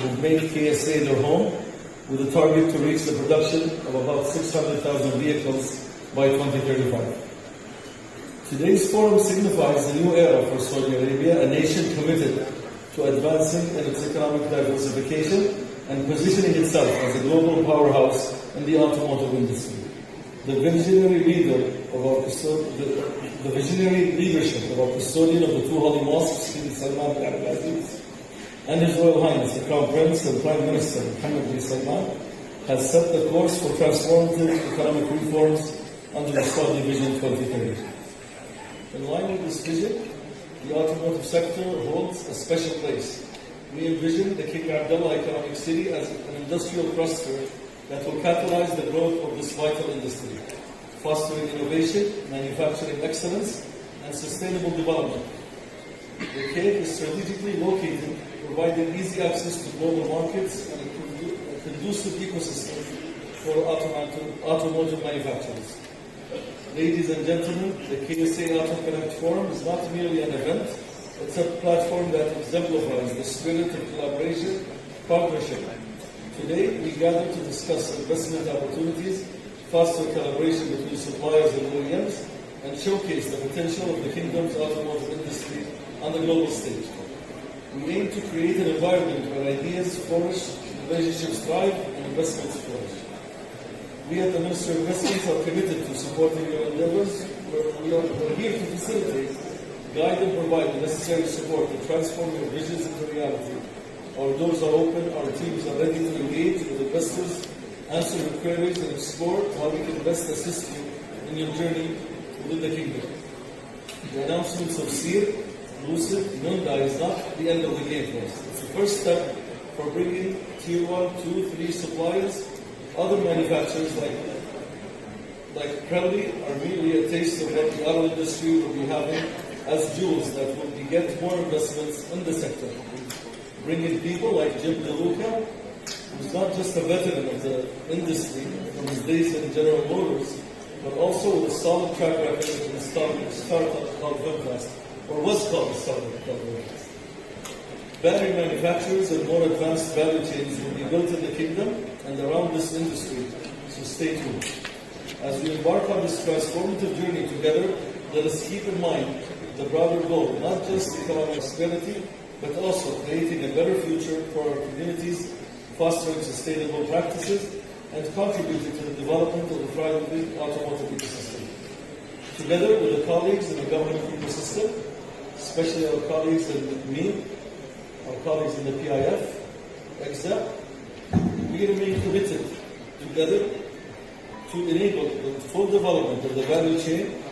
who've made KSA their home, with a target to reach the production of about 600,000 vehicles by 2035. Today's forum signifies a new era for Saudi Arabia, a nation committed to advancing in its economic diversification and positioning itself as a global powerhouse in the automotive industry. The visionary leadership of our custodian of the two holy mosques, King Salman bin Abdulaziz, and His Royal Highness, the Crown Prince and Prime Minister Mohammed bin Salman, has set the course for transformative economic reforms under the Saudi Vision 2030. In line with this vision, the automotive sector holds a special place. We envision the King Abdullah Economic City as an industrial cluster that will catalyze the growth of this vital industry, fostering innovation, manufacturing excellence, and sustainable development. The Cape is strategically located, providing easy access to global markets and a conducive ecosystem for automotive manufacturers. Ladies and gentlemen, the KSA Auto Connect Forum is not merely an event, it's a platform that exemplifies the spirit of collaboration, partnership. Today, we gather to discuss investment opportunities, foster collaboration between suppliers and OEMs, and showcase the potential of the Kingdom's automotive industry on the global stage. We aim to create an environment where ideas flourish, relationships thrive, and investments flourish. We at the Ministry of Investments are committed to supporting your endeavors. We're here to facilitate, guide and provide the necessary support to transform your visions into reality. Our doors are open, our teams are ready to engage with investors, answer your queries and explore how we can best assist you in your journey within the Kingdom. The announcements of SEER, Lucid, Nunda is not the end of the game for us. It's the first step for bringing Tier 1, 2, 3 suppliers. Other manufacturers like Crowley are merely a taste of what the auto industry will be having as jewels that will beget more investments in the sector. Bringing people like Jim DeLuca, who's not just a veteran of the industry from his days in General Motors, but also with a solid track record in a startup called Vimfast, or was called a startup called Vimfast. Battery manufacturers and more advanced value chains will be built in the Kingdom and around this industry, so stay tuned. As we embark on this transformative journey together, let us keep in mind the broader goal, not just economic prosperity, but also creating a better future for our communities, fostering sustainable practices, and contributing to the development of the thriving automotive ecosystem. Together with the colleagues in the government ecosystem, especially our colleagues in me, our colleagues in the PIF, ECZA, we remain committed together to enable the full development of the value chain.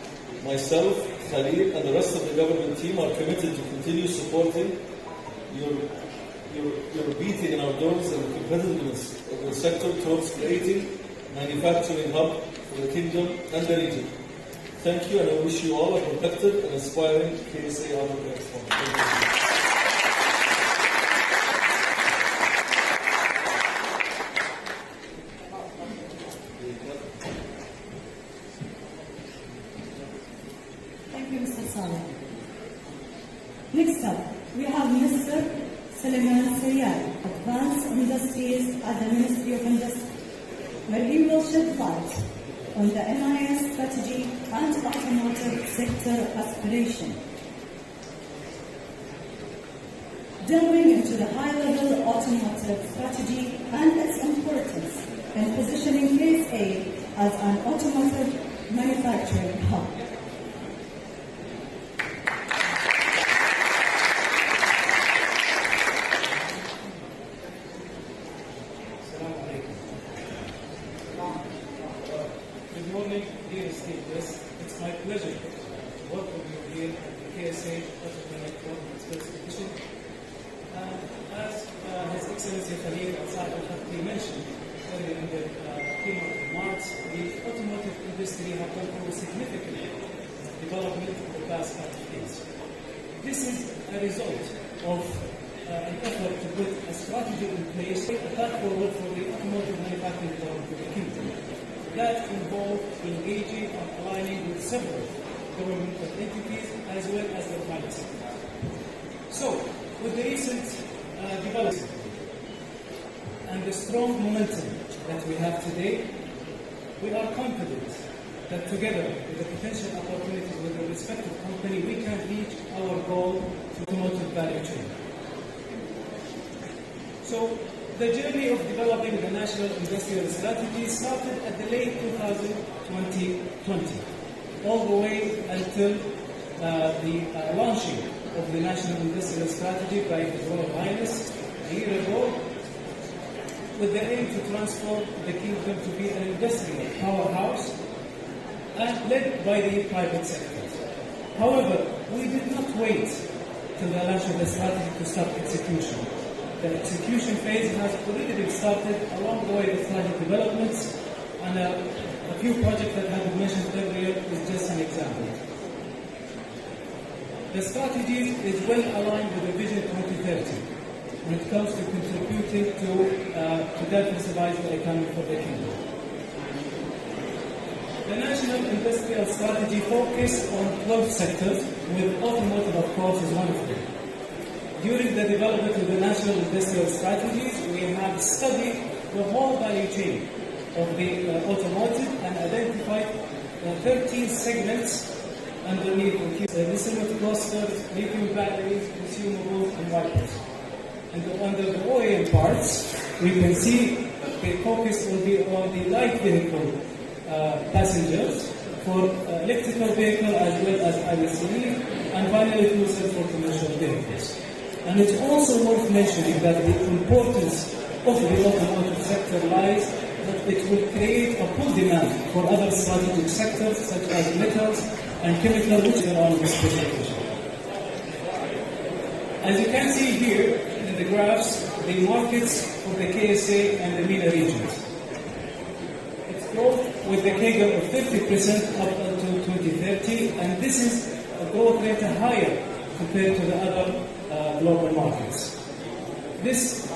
Myself, Khalil, and the rest of the government team are committed to continue supporting your beating in our doors and competitiveness of the sector towards creating a manufacturing hub for the Kingdom and the region. Thank you, and I wish you all a productive and inspiring KSA Auto Connect Forum. Thank you. Thank you, Mr. Saleh. Next up, we have Mr. Suleiman Sayyad, Advanced Industries at the Ministry of Industry, where he will shed light on the NIS strategy and automotive sector aspiration. Delving into the high-level automotive strategy and its importance in positioning KSA as an automotive manufacturing hub. Good morning, dear esteemed guests. It's my pleasure to welcome you here at the KSA Auto Connect Forum in its first edition. As His Excellency Khalil Saad Al-Khatri mentioned earlier in the keynote remarks, the automotive industry has gone through significant development in the past 5 years. This is a result of an effort to put a strategy in place, a path forward for the automotive manufacturing development of the Kingdom. That involved engaging and aligning with several governmental entities as well as the private sector. So, with the recent development, the strong momentum that we have today, we are confident that together with the potential opportunities with the respective company, we can reach our goal to automotive value chain. So the journey of developing the national industrial strategy started at the late 2020, all the way until the launching of the national industrial strategy by His Royal Highness a year ago, with the aim to transform the kingdom to be an industrial powerhouse and led by the private sector. However, we did not wait till the launch of the strategy to start execution. The execution phase has already been started along the way of strategic developments, and a few projects that have been mentioned earlier is just an example. The strategy is well aligned with the Vision 2030 when it comes to contributing to diversify the economy for the kingdom. The National Industrial Strategy focused on 12 sectors, with automotive, of course, is one of them. During the development of the National Industrial Strategies, we have studied the whole value chain of the automotive and identified 13 segments underneath dissimilar clusters, lithium batteries, consumables, and wipers. And under the OEM parts, we can see the focus will be on the light vehicle passengers, for electrical vehicle as well as ICE, and finally fuel cell for commercial vehicles. And it's also worth mentioning that the importance of the automotive sector lies that it will create a pull demand for other strategic sectors such as metals and chemicals, which are on this presentation. As you can see here in the graphs, the markets for the KSA and the MENA regions. It's growth with the CAGR of 50% up until 2030, and this is a growth rate higher compared to the other global markets. This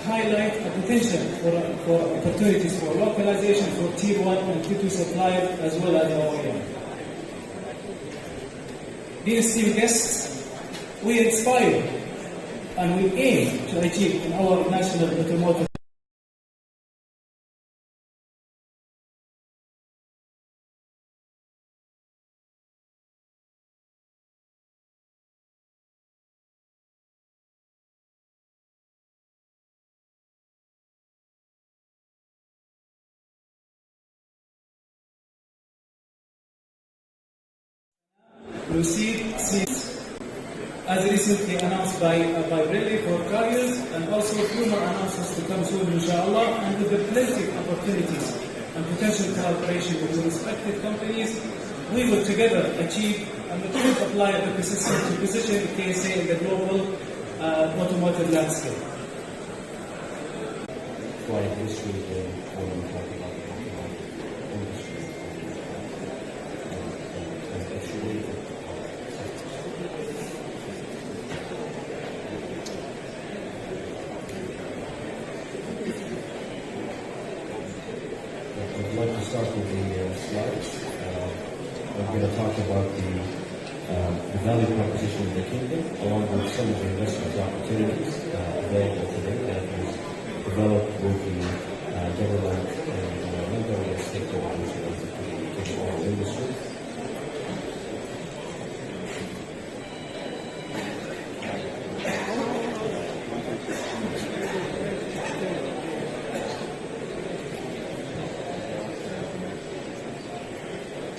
highlights a potential for opportunities for localization for Tier 1 and Tier 2 suppliers as well as OEM. Dear esteemed guests, we inspire and we aim to achieve in our national automotive receive seats as recently announced by Brilli for carriers, and also few more announcements to come soon, inshallah, and with the plenty of opportunities and potential collaboration with the respective companies, we will together achieve a mature supply of ecosystem to position KSA in the global automotive landscape. Quite a history when we talk about the automotive industry. I'd like to start with the slides. I'm going to talk about the value proposition of the kingdom, along with some of the investment opportunities available today that was developed with the government and non-government stakeholders of the oil industry.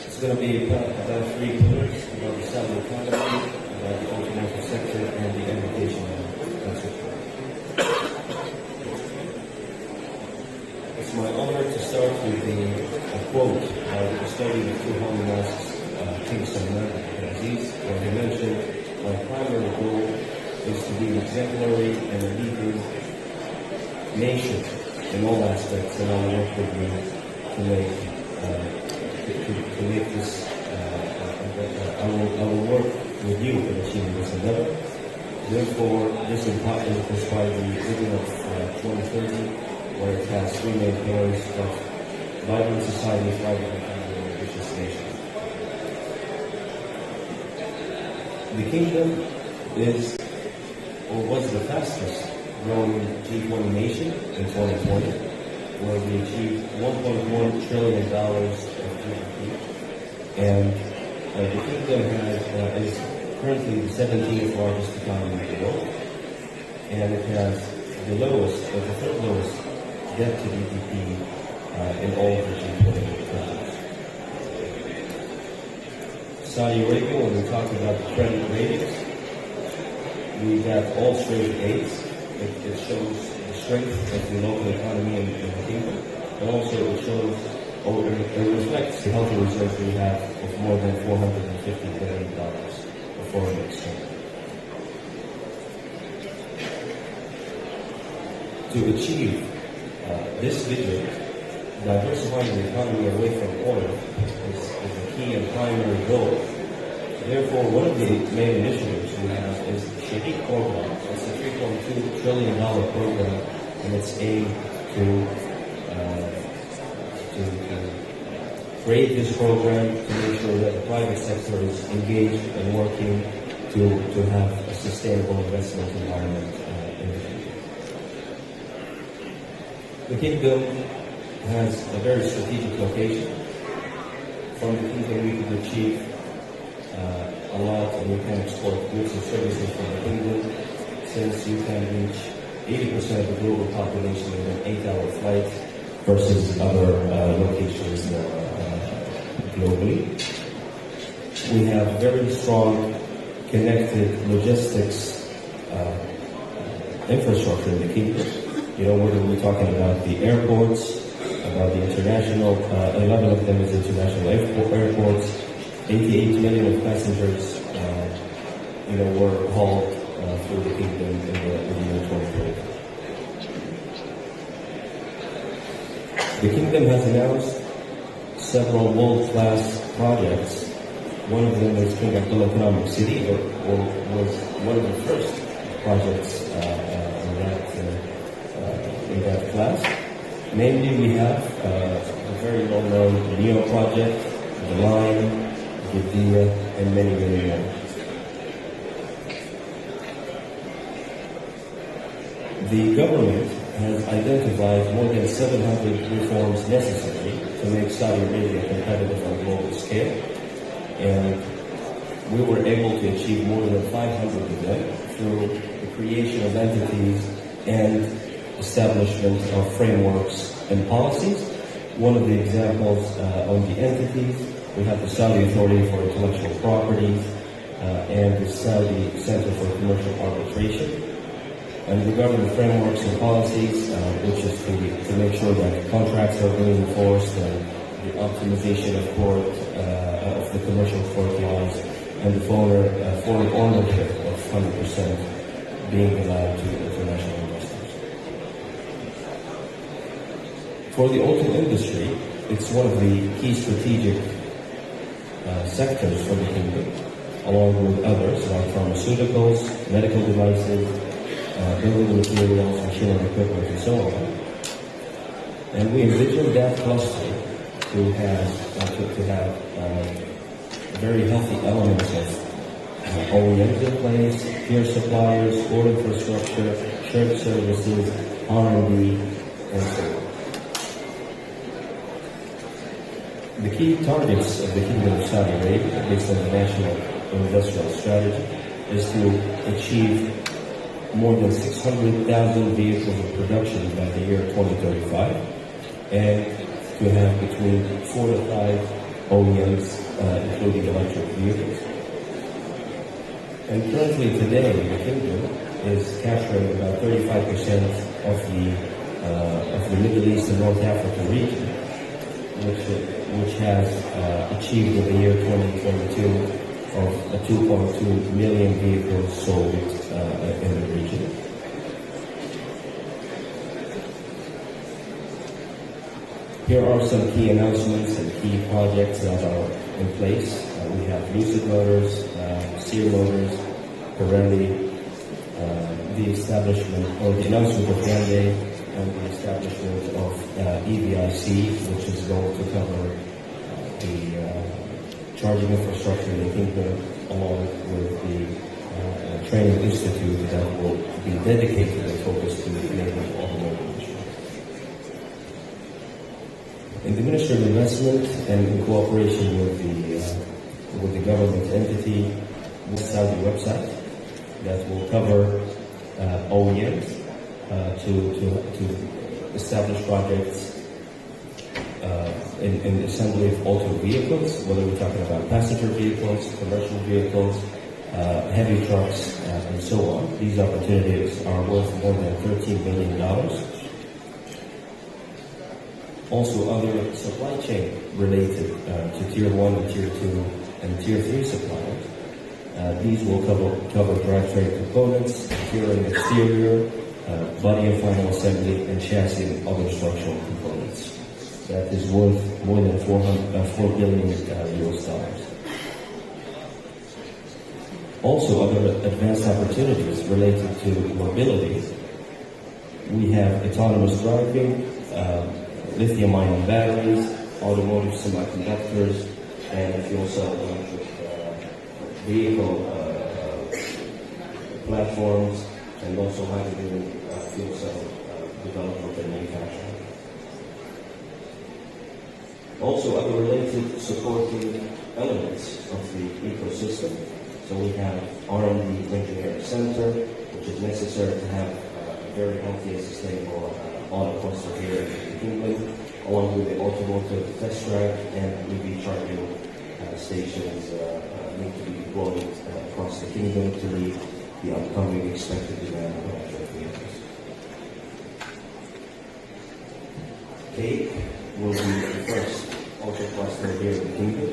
It's going to be about three pillars: about the Saudi economy, about the automotive sector, and the educational sector. It's my honor to start with a quote by the custodian of two holy mosques, King Salman Aziz, where he mentioned, "My primary goal is to be an exemplary and a leading nation in all aspects, and I will work with you to make this, I will work with you in achieving this endeavor." Therefore, this is by the Vision of 2030, where it has three main pillars of vibrant society, thriving economy, and ambitious nation. The kingdom is, or was the fastest growing G20 nation in 2020, where we achieved $1.1 trillion of GDP. And the kingdom is currently the 17th largest economy in the world, and it has the third lowest debt to GDP in all of the G20 countries. Saudi Arabia, when we talk about the credit ratings, we got all straight A's. It shows the strength of the local economy in the kingdom, but also it shows, or it reflects the healthy reserves we have of more than $450 billion of foreign exchange. To achieve this vision, diversifying the economy away from oil is a key and primary goal. Therefore, one of the main initiatives we have is the Shaheed program. It's a $3.2 trillion program, and it's aimed to create this program to make sure that the private sector is engaged and working to have a sustainable investment environment in the country. The kingdom has a very strategic location. From the kingdom, we could achieve a lot, and we can export goods and services from the kingdom, since you can reach 80% of the global population in an 8-hour flight versus other locations globally. We have very strong connected logistics infrastructure in the kingdom. You know, whether we're talking about the airports, about the international, 11 of them is international airports, 88 million of passengers, were hauled through the kingdom in the year 2020. The kingdom has announced several world-class projects. One of them is King Abdullah Economic City, or was one of the first projects in that class. Namely, we have a very well-known NEO project, the Line, the DIA, and many, many more. The government has identified more than 700 reforms necessary to make Saudi Arabia competitive on a global scale, and we were able to achieve more than 500 of them through the creation of entities and establishment of frameworks and policies. One of the examples on the entities, we have the Saudi Authority for Intellectual Property and the Saudi Center for Commercial Arbitration. And regarding the frameworks and policies, which is to make sure that contracts are being enforced, and the optimization of the commercial court laws, and the foreign ownership of 100% being allowed to international investors. For the auto industry, it's one of the key strategic sectors for the kingdom, along with others like pharmaceuticals, medical devices, building materials, machinery equipment, and so on. And we envision that cluster to have very healthy elements of OEMs in place, peer suppliers, core infrastructure, shared services, R&D, and so on. The key targets of the Kingdom of Saudi Arabia, based on the National Industrial Strategy, is to achieve more than 600,000 vehicles of production by the year 2035, and to have between 4 to 5 OEMs, including electric vehicles. And currently today, the Kingdom is capturing about 35% of the Middle East and North Africa region, which has achieved in the year 2022 of 2.2 million vehicles sold in the region. Here are some key announcements and key projects that are in place. We have Lucid Motors, Sear Motors, Pirelli, the establishment or the announcement of Hyundai, and the establishment of EVIC, which is going to cover the charging infrastructure in the kingdom, along with the training institute that will be dedicated and focused to enable the automotive industry. In the Ministry of Investment and in cooperation with the government entity, we started a website that will cover OEMs to establish projects in the assembly of auto vehicles, whether we're talking about passenger vehicles, commercial vehicles, heavy trucks, and so on. These opportunities are worth more than $13 billion. Also, other supply chain related to Tier 1 and Tier 2 and Tier 3 suppliers. These will cover drivetrain components, interior and exterior, body and final assembly, and chassis and other structural components. That is worth more than $4 billion US dollars. Also, other advanced opportunities related to mobility. We have autonomous driving, lithium-ion batteries, automotive semiconductors, and fuel cell electric vehicle platforms, and also hydrogen fuel cell development and manufacturing. Also, other related supporting elements of the ecosystem. So we have R&D Engineering Center, which is necessary to have a very healthy and sustainable auto cluster here in the Kingdom, along with the automotive test track and EV charging stations need to be deployed across the Kingdom to meet the upcoming expected demand of electric vehicles. CAPE will be the first auto cluster here in the Kingdom,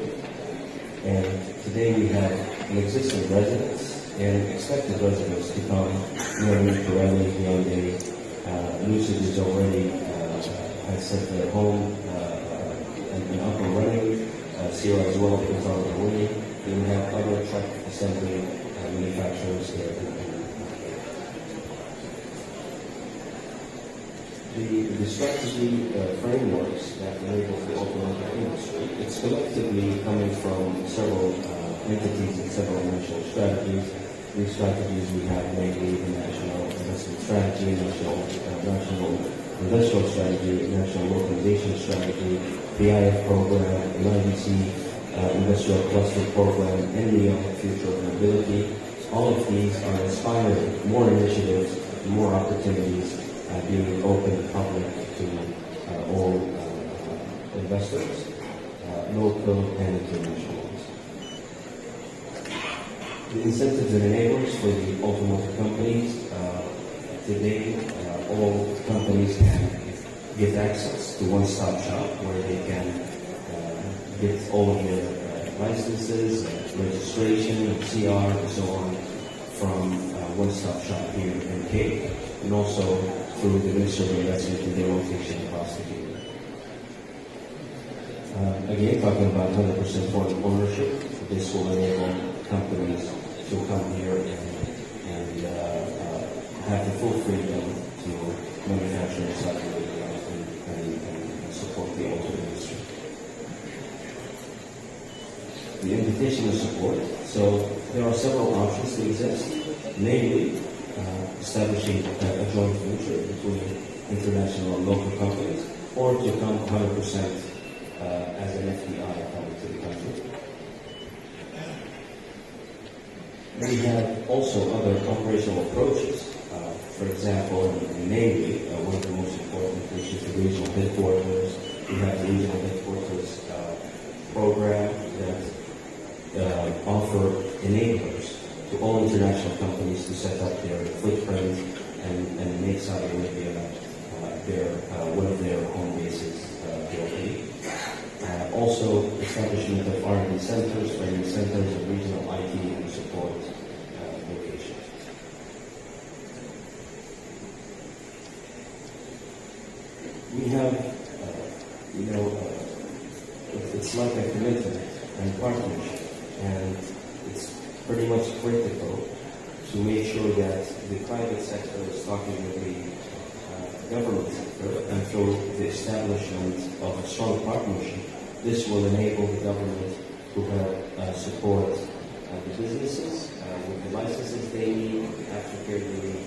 and today we have an existing residents and expected residents to come. Pirelli, Hyundai, Lucid is already has set their home and up and running. Sierra as well is on the way. And we have other truck assembly manufacturers here. The strategy frameworks that enable the automotive industry, it's collectively coming from several entities and several national strategies. These strategies we have mainly the National Investment Strategy, National Industrial Strategy, National Localization Strategy, the IF Program, the IDC Industrial Cluster Program, and the Future of Mobility. All of these are inspiring more initiatives, more opportunities being open public to all investors, local and international. The incentives and enablers for the automotive companies. Today, all companies can get access to one-stop shop where they can get all of their licenses, registration, CR, and so on from one-stop shop here in Cape, and also through the Ministry of Investment in their location across the Kingdom. Again, talking about 100% foreign ownership, this will enable companies to come here and have the full freedom to manufacture and support the auto industry. The invitation to support. So there are several options that exist, namely establishing a joint venture between international and local companies, or to come 100% as an FDI coming to the country. We have also other operational approaches. For example, namely, one of the most important, which is the regional headquarters. We have the regional headquarters program that offer enablers to all international companies to set up their footprint and make Saudi Arabia one of their home bases globally. Also, establishment of R&D centers, training centers, and regional IT and support locations. We have, it's like a commitment and partnership, and it's pretty much critical to make sure that the private sector is talking with the government sector, and through the establishment of a strong partnership, this will enable the government to help support the businesses with the licenses they need, aftercare they need,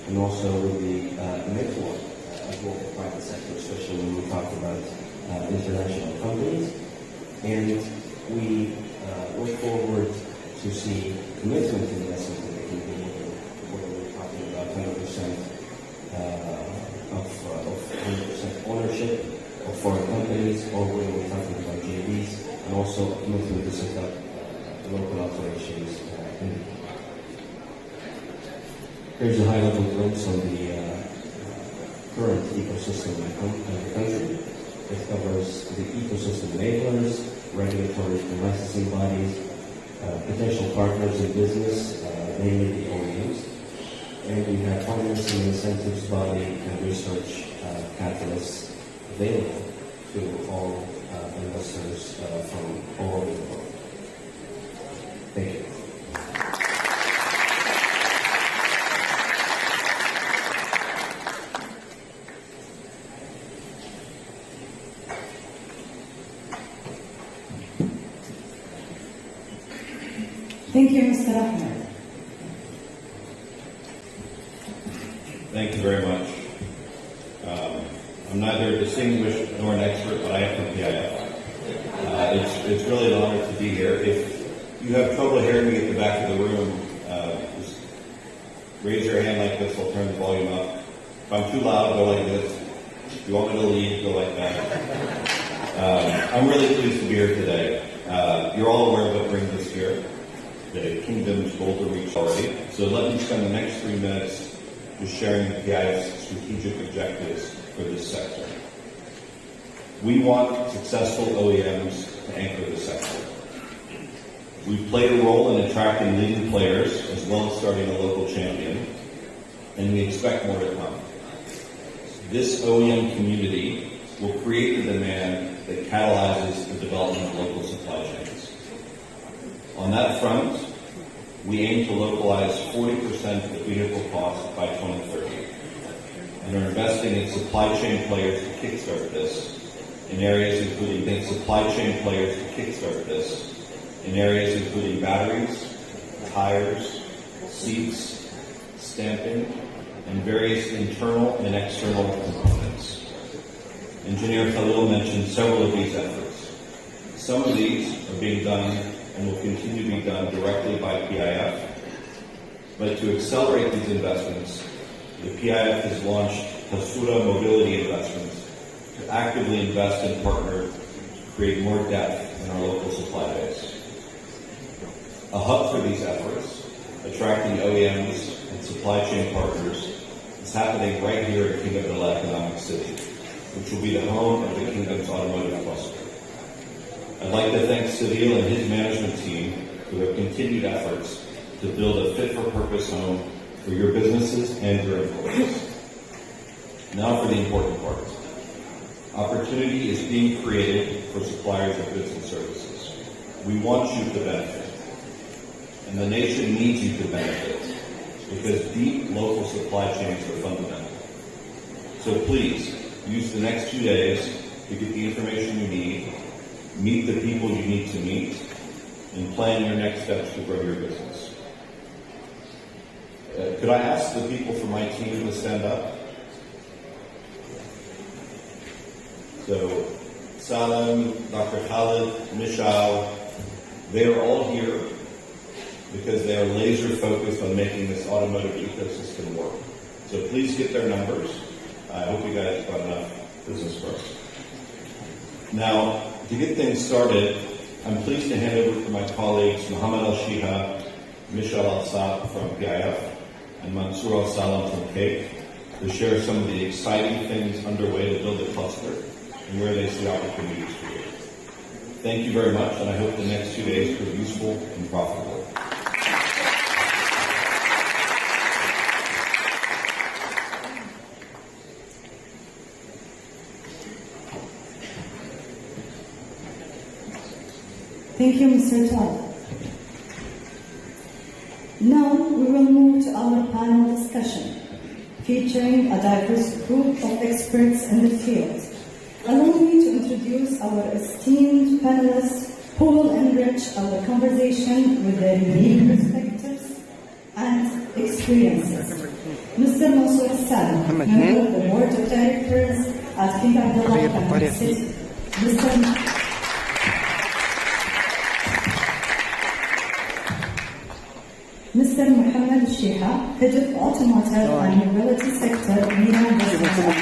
and also with the mentor as well as the private sector, especially when we talk about international companies. And we look forward to see commitment to investment in the kingdom, whether we're talking about 100% of 100% ownership of foreign companies, or whether we're talking about JVs, and also commitment to set up local operations in the kingdom. Here's a high-level glimpse on the current ecosystem in the country. It covers the ecosystem enablers, regulatory and licensing bodies, potential partners in business, namely the OEMs, and we have financing incentives body and research catalysts available to all investors from all over the world. Thank you. Thank you, Mr. Ahmed. Thank you very much. I'm neither a distinguished nor an expert, but I am from PIF. It's really an honor to be here. If you have trouble hearing me at the back of the room, just raise your hand like this, I'll turn the volume up. If I'm too loud, go like this. If you want me to leave, go like that. I'm really pleased to be here today. You're all aware of what brings us here. The Kingdom's goal to reach already. So let me spend the next 3 minutes just sharing the PIF's strategic objectives for this sector. We want successful OEMs to anchor the sector. We've played a role in attracting leading players as well as starting a local champion, and we expect more to come. This OEM community will create the demand that catalyzes the development of local supply chains. On that front, we aim to localize 40% of the vehicle cost by 2030 and are investing in supply chain players to kickstart this in areas including batteries, tires, seats, stamping, and various internal and external components. Engineer Khalil mentioned several of these efforts. Some of these are being done and will continue to be done directly by PIF. But to accelerate these investments, the PIF has launched Hasura Mobility Investments to actively invest and partner to create more depth in our local supply base. A hub for these efforts, attracting OEMs and supply chain partners, is happening right here in Kingdomville Economic City, which will be the home of the Kingdom's automotive cluster. I'd like to thank Seville and his management team for their continued efforts to build a fit-for-purpose home for your businesses and your employees. Now for the important part. Opportunity is being created for suppliers of goods and services. We want you to benefit, and the nation needs you to benefit because deep local supply chains are fundamental. So please, use the next 2 days to get the information you need, meet the people you need to meet, and plan your next steps to grow your business. Could I ask the people from my team to stand up? So, Salam, Dr. Khalid, Michal, they are all here because they are laser focused on making this automotive ecosystem work. So please get their numbers. I hope you guys got enough business for us. Now, to get things started, I'm pleased to hand over to my colleagues Muhammad Al-Shiha, Michal Al-Saab from PIF, and Mansour Al-Salam from CAPE to share some of the exciting things underway to build a cluster and where they see opportunities for you. Thank you very much, and I hope the next 2 days prove useful and profitable. Thank you, Mr. Todd. Now we will move to our panel discussion, featuring a diverse group of experts in the field. Allow me to introduce our esteemed panelists who will enrich our conversation with their unique perspectives and experiences. Mr. Mansour Hassan, member of the Board of Directors at King Abdullah Family City. Mr. Muhammad Sheha, Head of Automotive and Mobility Sector, MENA Investment.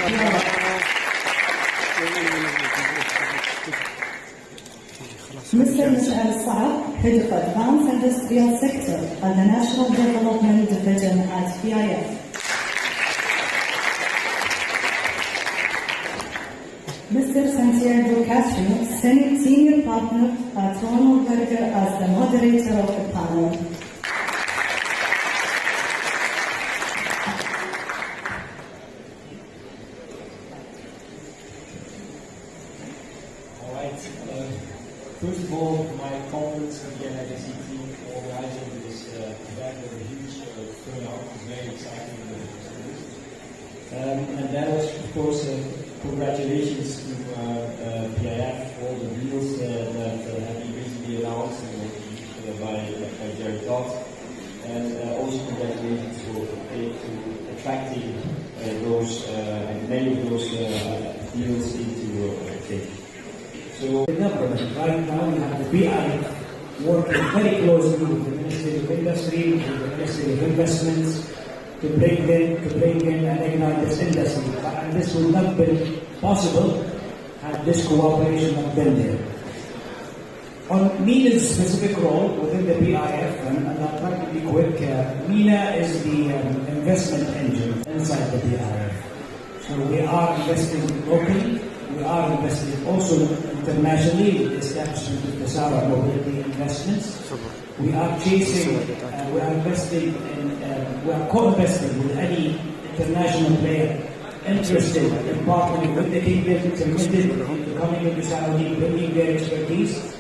Mr. Mishal Saab, Head of Advanced Industrial Sector at the National Development Division at PIF. Mr. Santiago Castro, Senior Partner at Ronald Berger as the moderator of the panel. First of all, my compliments to the NIDC team for organizing this event with a huge turnout. It's very exciting. And that was, of course, congratulations to PIF for all the deals that have been recently announced by Jerry Todd. And also congratulations to attracting those and many of those deals into Cape. So the government right now we have the PIF working very closely with the Ministry of Industry, with the Ministry of Investments to bring in and ignite this industry. And this would not be possible had this cooperation not been there. On MENA's specific role within the PIF, and I'll try to be quick, MENA is the investment engine inside the PIF. So we are investing locally, we are investing also internationally with the establishment of the Saudi Mobility Investments. We are chasing, we are investing in, we are co-investing with any international player interested in partnering with the kingdom, committed to coming into Saudi, bringing their expertise.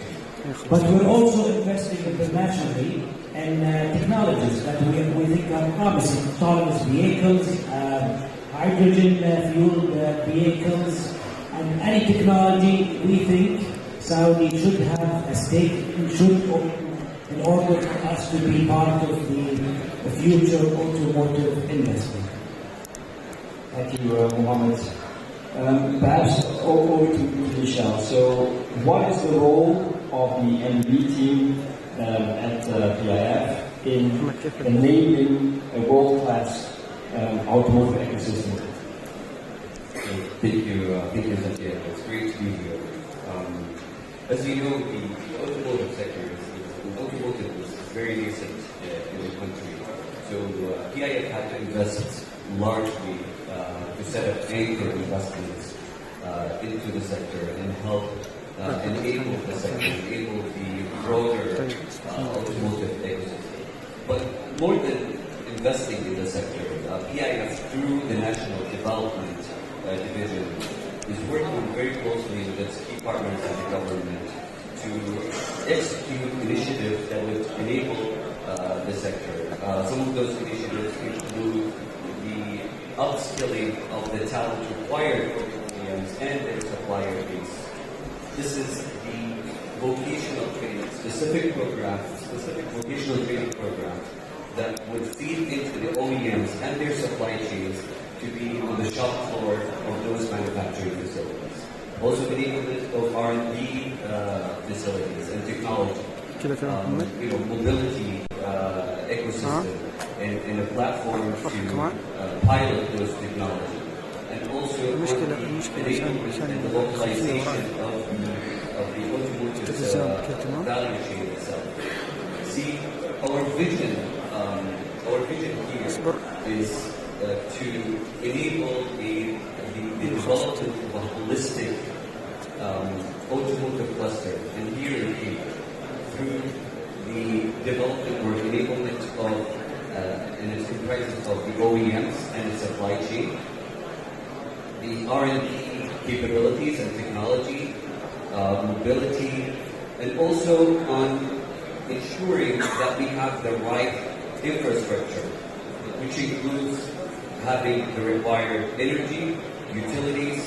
But we're also investing internationally in technologies that we think are promising, autonomous vehicles, hydrogen-fueled vehicles, and any technology we think Saudi should have a stake in, in order for us to be part of the future automotive industry. Thank you, Mohammed. Perhaps over to Michelle. So, what is the role of the NB team at PIF in enabling a world-class automotive ecosystem? Thank you, Santiago. It's great to be here. As you know, the automotive sector is very nascent in the country. So PIF had to invest largely to set up anchor investments into the sector and help enable the sector, enable the broader automotive ecosystem. But more than investing in the sector, PIF through the National Development Division is working very closely with its key partners in the government to execute initiatives that would enable the sector. Some of those initiatives include the upskilling of the talent required for OEMs and their supplier base. This is the vocational training, specific vocational training programs that would feed into the OEMs and their supply chains to be on the shop floor of those manufacturing facilities. Also enablement of R&D facilities and technology, mobility ecosystem, and a platform to pilot those technologies. And also enablement and the localization of the automotive value chain itself. See, our vision here is to enable the development of a holistic automotive cluster, and here in Cape, through the development or enablement of, and it's comprised of the OEMs and the supply chain, the R&D capabilities and technology, mobility, and also on ensuring that we have the right infrastructure, which includes having the required energy, utilities,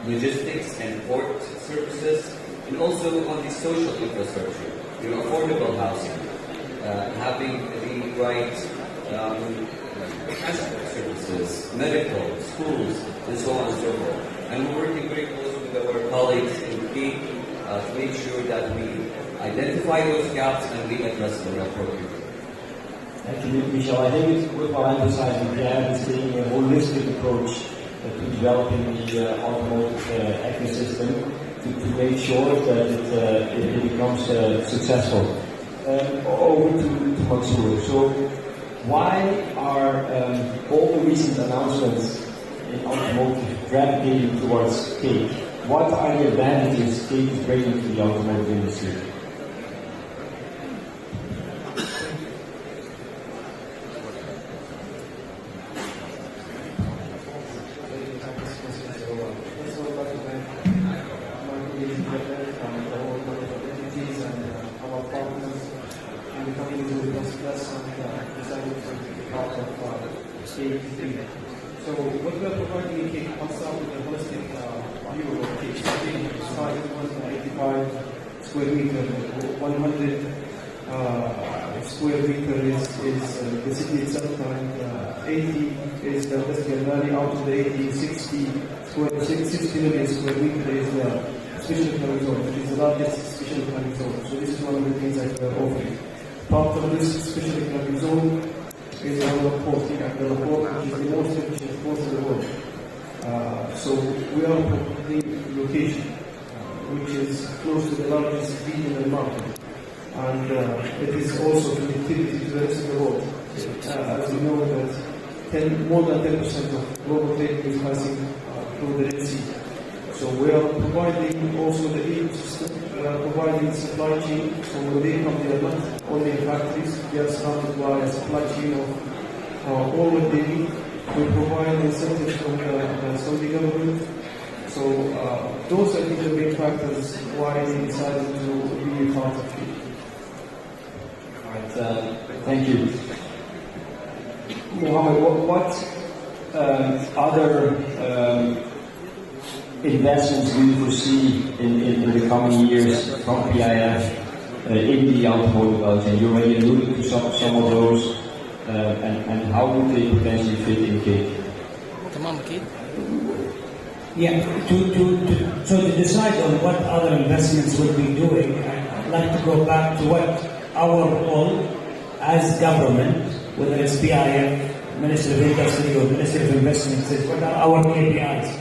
logistics and port services, And also on the social infrastructure, affordable housing, having the right transport services, medical, schools, and so on and so forth. And we're working very closely with our colleagues in Cape to make sure that we identify those gaps and we address them appropriately. Thank you, Michel. I think it's worthwhile emphasizing that is taking a holistic approach to developing the automotive ecosystem to make sure that it becomes successful. Over to Mansour. So, why are all the recent announcements in automotive gravitating towards cake? What are the advantages cake is bringing to the automotive industry? So what we are providing in cake comes out with a holistic view of cake. Starting with 185 square meter, 100 square meter is the city itself, and 80 is the industrial valley. Out of the 80, 60 million square meter is the special economic zone, which is the largest special economic zone. So this is one of the things that we are offering. Part of this special economic zone is our port here at the port, which is the most efficient port in the world. So we are the location, which is close to the largest regional market, and it is also connectivity to the rest of the world. As you know, that more than 10% of global trade is passing through the Red Sea. So we are providing also the ecosystem. We are providing supply chain. So when they come, they are not only factories. They are surrounded by a supply chain of all what they need. We provide incentives from the Saudi government. So those are the main factors why they decided to be a part of it. All right, thank you. Mohammed, what other investments do you foresee in the coming years from PIF in the automotive value chain? You already alluded to some of those, and how would they potentially fit in cake? Yeah, so to decide on what other investments we'll be doing, I'd like to go back to what our role as government, whether it's PIF, Ministry of Industry or Ministry of Investments, is what are our KPIs.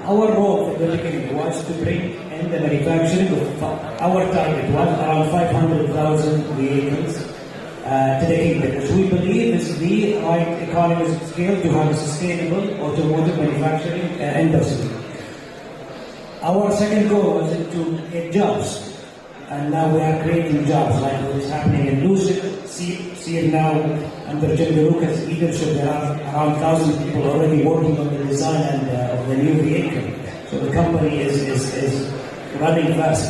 Our role at the beginning was to bring in the manufacturing of our target was around 500,000 vehicles to the kingdom, which we believe is the right economies of scale to have a sustainable automotive manufacturing industry. Our second goal was to get jobs, and now we are creating jobs like what's happening in Lucid. See now under Jim DeLuca's leadership, there are around 1,000 people already working on the design and of the new vehicle. So the company is running fast.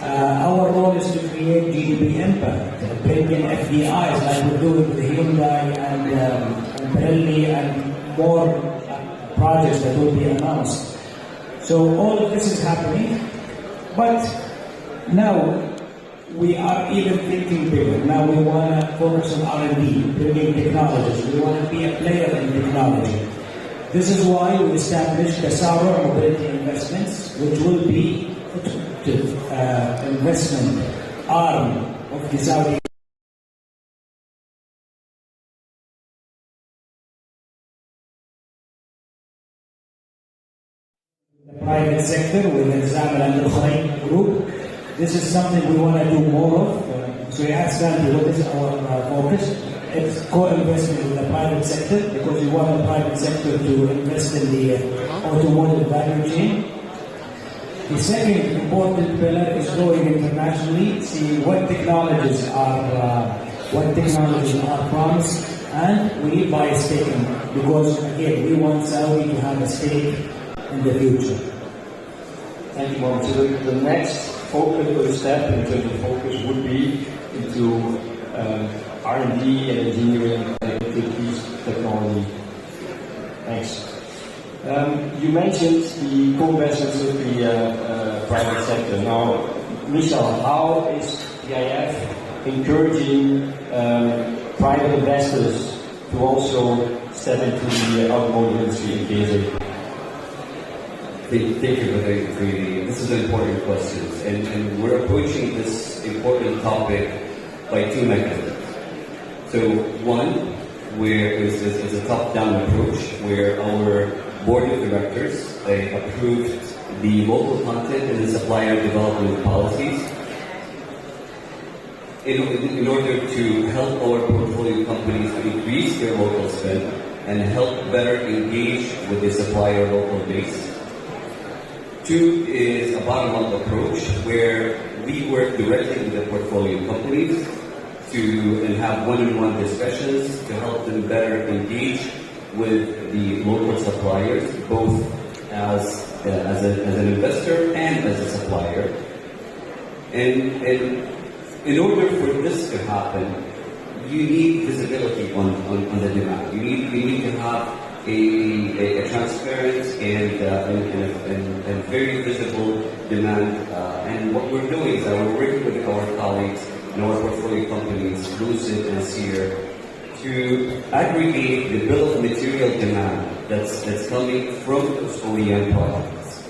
Our role is to create GDP impact, bring in FDIs like we're doing with Hyundai and Pirelli and more projects that will be announced. So all of this is happening, but now we are even thinking bigger. Now we want to focus on R&D, bringing technologies. We want to be a player in technology. This is why we established the Saura Mobility Investments, which will be the investment arm of the Saudi private sector with the Zaman and the Khurayn group. This is something we want to do more of. So we asked Sandy, what is our focus? It's co-investment with the private sector because we want the private sector to invest in the automotive value chain. The second important pillar is going internationally, seeing what technologies are promised, and we buy a stake in it because again we want Saudi to have a stake in the future. Thank you, Mohammed. So the next focus step in terms of focus would be into R&D and engineering activities, technology. Thanks. You mentioned the co-investments with the private sector. Now, Michel, how is PIF encouraging private investors to also step into the automotive industry in KSA? Thank you for this is an important question, and we're approaching this important topic by two mechanisms. So one, where is a top-down approach, where our board of directors approved the local content and the supplier development policies in order to help our portfolio companies to increase their local spend and help better engage with the supplier local base. Two is a bottom-up approach where we work directly with the portfolio companies and have one-on-one discussions to help them better engage with the local suppliers, both as an investor and as a supplier. And in order for this to happen, you need visibility on the demand. You need to have a transparent and very visible demand. And what we're doing is that we're working with our colleagues and our portfolio companies, Lucid and Sear, to aggregate the bill of material demand that's coming from those OEM products,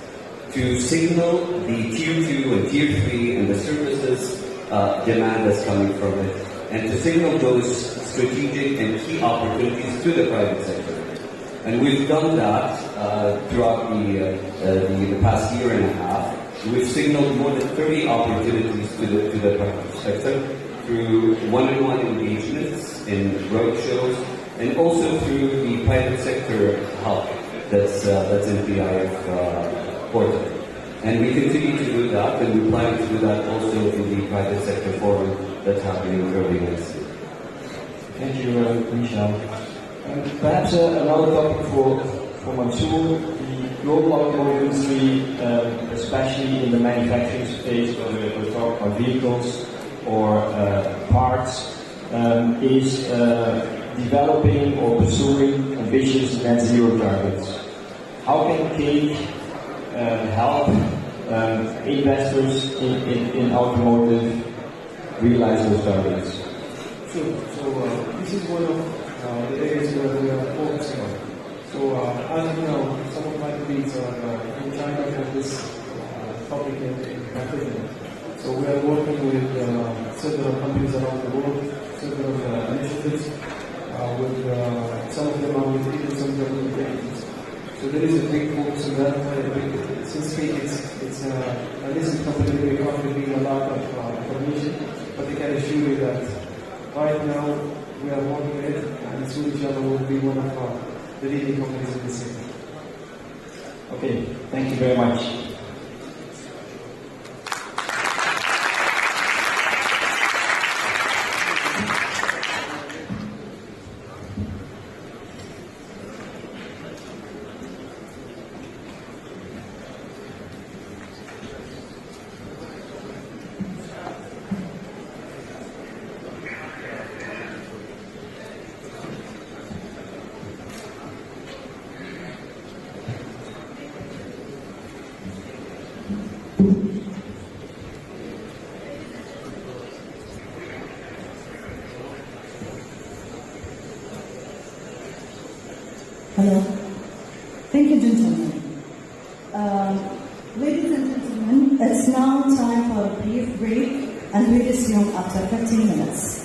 to signal the tier 2 and tier 3 and the services demand that's coming from it, and to signal those strategic and key opportunities to the private sector. And we've done that throughout the past year and a half. We've signaled more than 30 opportunities to the private sector through one-on-one engagements in roadshows, and also through the private sector hub that's in PIF portal. And we continue to do that, and we plan to do that also in the private sector forum that's happening early next year. Thank you, Michel. Perhaps another topic for Mansour, the global automotive industry, especially in the manufacturing space, whether we're talking about vehicles or parts, is developing or pursuing ambitious net zero targets. How can CAPE help investors in automotive realize those targets? Sure. So this is one of the areas where we are focusing on. So as you know, some of my colleagues are in China for this topic in particular. So we are working with several companies around the world, several initiatives, with some of them are with even some government entities. So there is a big focus on that. Since it's a listed company, we can't reveal a lot of information, but I can assure you that right now we are working with it, and soon each other will be one of the leading companies in this sector. Okay, thank you very much. Hello. Thank you, gentlemen. Ladies and gentlemen, it's now time for a brief break, and we resume after 15 minutes.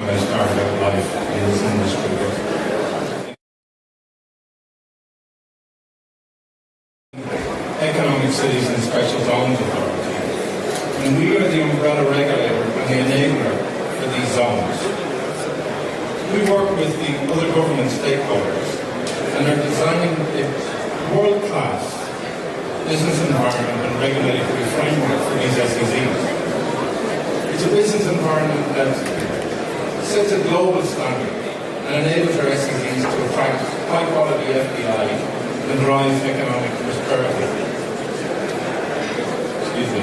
when I started out life in this industry. Economic cities and special zones authority. And we are the umbrella regulator and the enabler for these zones. We work with the other government stakeholders and are designing a world-class business environment and regulatory framework for these SEZs. It's a business environment that sets a global standard and enables our SEZs to attract high-quality FDI and drive economic prosperity. Excuse me.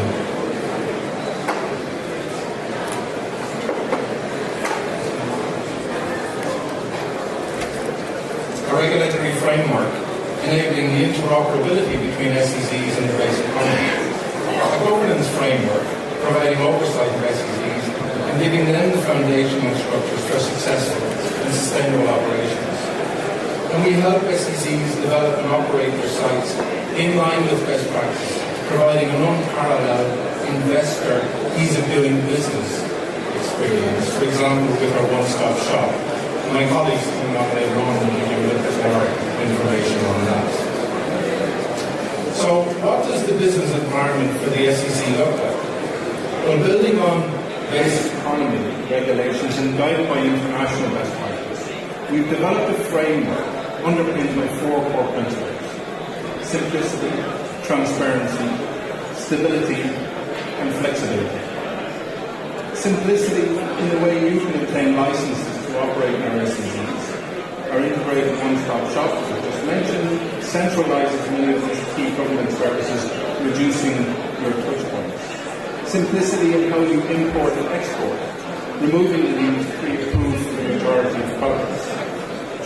A regulatory framework enabling the interoperability between SEZs and the basic economy. A governance framework providing oversight of SEZs and giving them the foundational structures for successful and sustainable operations. And we help SEZs develop and operate their sites in line with best practice, providing an unparalleled investor ease of doing business experience, for example, with our one-stop shop. My colleagues coming on later on will give you a little bit more information on that. So, what does the business environment for the SEC look like? Well, building on basic economy regulations and guided by international best practice, we've developed a framework underpinned by 4 core principles: simplicity, transparency, stability, and flexibility. Simplicity in the way you can obtain licenses to operate in our SEZs. Our integrated one-stop shop, as I just mentioned, centralises many of these key government services, reducing your touch points. Simplicity in how you import and export, removing the need to pre-approve for the majority of products.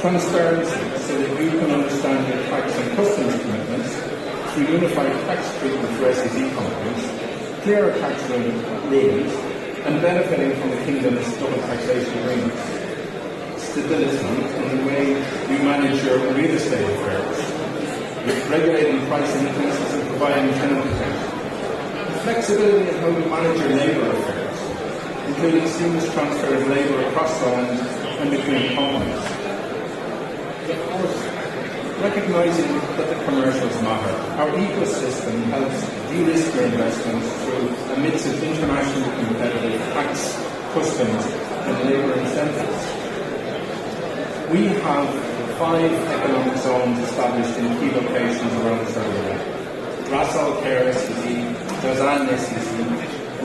Transparency, so that you can understand your tax and customs commitments through unified tax treatment for SEZ companies, clearer tax rulings, and benefiting from the Kingdom's double taxation agreements. Stability in the way you manage your real estate affairs, with regulating price increases and providing tenant protection. Flexibility in how you manage your labour affairs, including seamless transfer of labour across zones and between companies. Of course, recognising that the commercials matter, our ecosystem helps de-risk your investments through a mix of internationally competitive tax, customs, and labour incentives. We have 5 economic zones established in key locations around Saudi Arabia. Ras Al Khair SEZ, Jazan SEZ,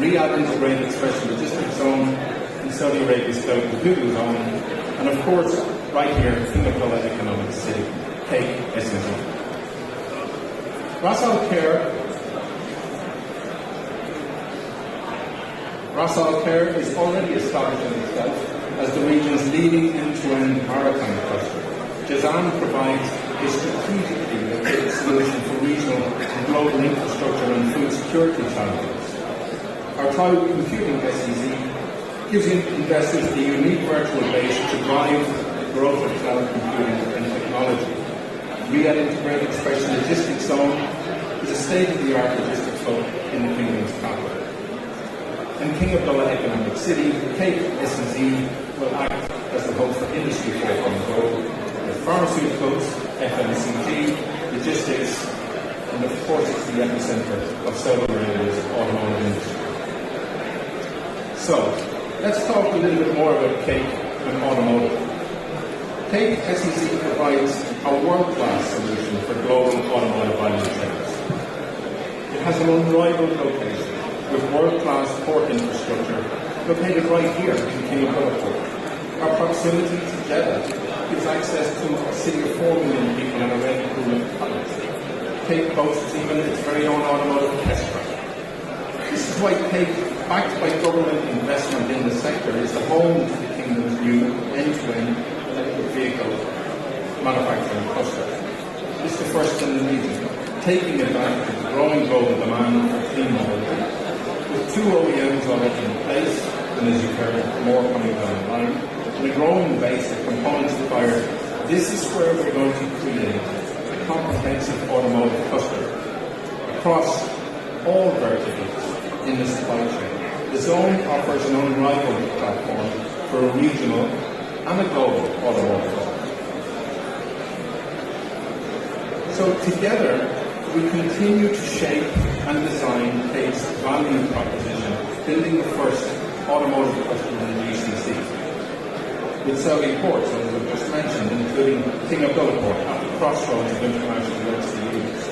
Riyadh Integrated Special Logistics Zone, and Saudi Arabia's Hudu Zone, and of course, right here, King Abdullah Economic City, Cake SEZ. Ras Al Khair is already establishing itself as the region's leading end-to-end maritime cluster. Jazan provides a strategically located solution for regional and global infrastructure and food security challenges. Our cloud computing SEZ gives investors a unique virtual base to drive the growth of cloud computing and technology. Riyadh Integrated Special Logistics Zone is a state-of-the-art logistics hub in the Kingdom's capital. And King Abdullah Economic City, Cape SEZ, will act as the hub for Industry 4.0, with pharmaceuticals, FMCG, logistics, and of course it's the epicenter of Saudi Arabia's automotive industry. So, let's talk a little bit more about Cape and automotive. Cape SEZ provides a world-class solution for global automotive value chains. It has an unrivaled location with world-class port infrastructure located right here in King Abdullah Port. Our proximity to Jeddah gives access to a city of 4 million people and a ready pool of talent. Cape boasts even its very own automotive test track. This is why Cape, backed by government investment in the sector, is the home to the Kingdom's new end-to-end electric vehicle manufacturing cluster. This is the first in the region, taking advantage of the growing global demand for clean mobility, with 2 OEMs already in place, and as you've heard, more coming down the line, and a growing base of component suppliers. This is where we're going to create a comprehensive automotive cluster across all verticals in the supply chain. The zone offers an unrivaled platform for a regional and a global automotive hub. So together, we continue to shape and design PACE's value proposition, building the first automotive cluster in the GCC. With Saudi ports, as I've just mentioned, including King Abdullah Port at the crossroads of international Red Sea routes.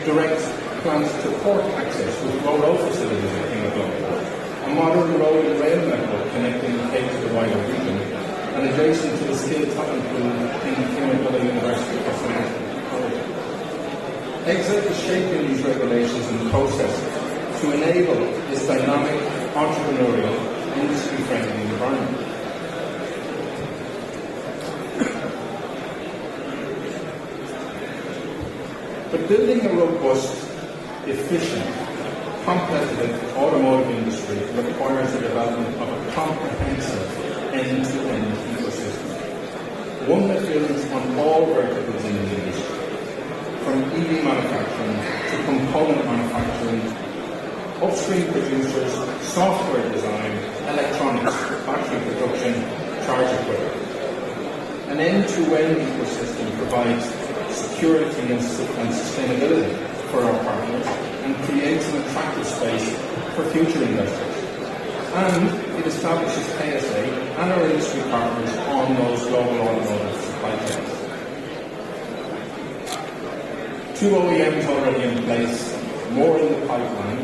Direct plans to port access with ro-ro facilities at King Abdullah Port, a modern road and rail network connecting the Cape to the wider region, and adjacent to the skilled talent pool in King Abdullah University facility. ECZA is shaping these regulations and processes to enable this dynamic, entrepreneurial, industry-friendly environment. But building a robust, efficient, competitive automotive industry requires the development of a comprehensive end-to-end ecosystem, one that builds on all verticals in the industry, from EV manufacturing to component manufacturing, upstream producers, software design, electronics, battery production, charge equipment. An end-to-end ecosystem provides security and sustainability for our partners and creates an attractive space for future investors. And it establishes KSA and our industry partners on those global automotive supply chains. 2 OEMs already in place, more in the pipeline,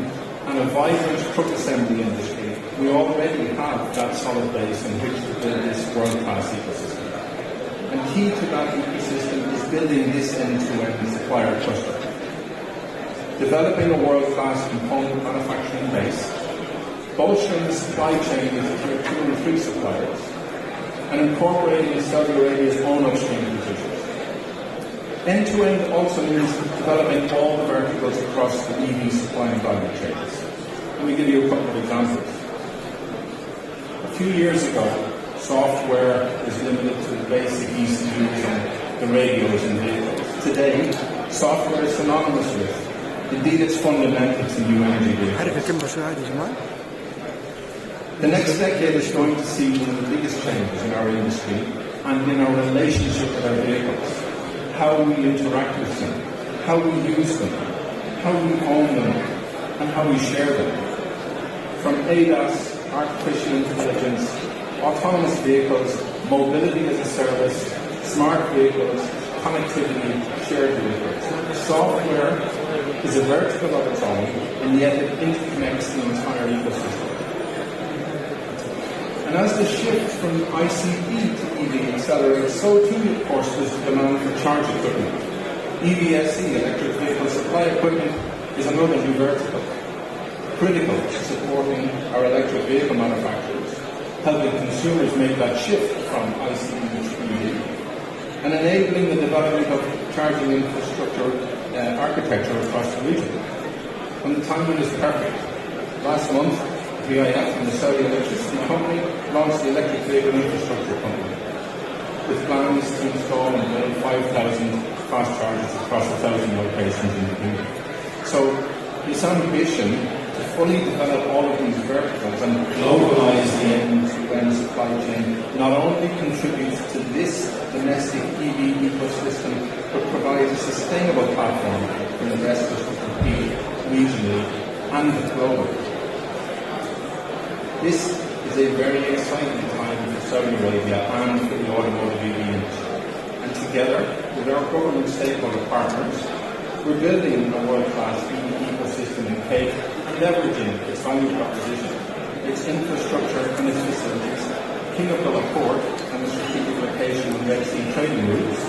and a vibrant truck assembly industry. We already have that solid base in which to build this world-class ecosystem. And key to that ecosystem is building this end-to-end supplier cluster. Developing a world-class component manufacturing base, bolstering the supply chain with tier 2 and 3 suppliers, and incorporating Saudi Arabia's own upstream positions. End-to-end also means developing all the verticals across the EV supply and value chains. Let me give you a couple of examples. A few years ago, software was limited to the basic ECUs and the radios in vehicles. Today, software is synonymous with, indeed it's fundamental to new energy vehicles. The next decade is going to see one of the biggest changes in our industry and in our relationship with our vehicles. How we interact with them, how we use them, how we own them, and how we share them. From ADAS, artificial intelligence, autonomous vehicles, mobility as a service, smart vehicles, connectivity, shared vehicles. Software is a vertical of its own, and yet it interconnects the entire ecosystem. And as the shift from ICE to EV accelerates, so too, of course, does the demand for charge equipment. EVSE, electric vehicle supply equipment, is another new vertical, critical to supporting our electric vehicle manufacturers, helping consumers make that shift from ICE to EV, and enabling the development of charging infrastructure architecture across the region. And the timing is perfect. Last month, VIF and the Saudi Electricity Company launched the Electric Vehicle Infrastructure Company, with plans to install and build 5,000 fast chargers across 1,000 locations in the kingdom. So this ambition to fully develop all of these verticals and globalize the end-to-end supply chain not only contributes to this domestic EV ecosystem, but provides a sustainable platform for investors to compete regionally and globally. This is a very exciting time for Saudi Arabia and for the automotive EV industry. And together with our government stakeholder partners, we're building a world-class EV ecosystem in Cape, leveraging its value proposition, its infrastructure and its facilities, King Abdullah Port and the strategic location of Red Sea trading routes,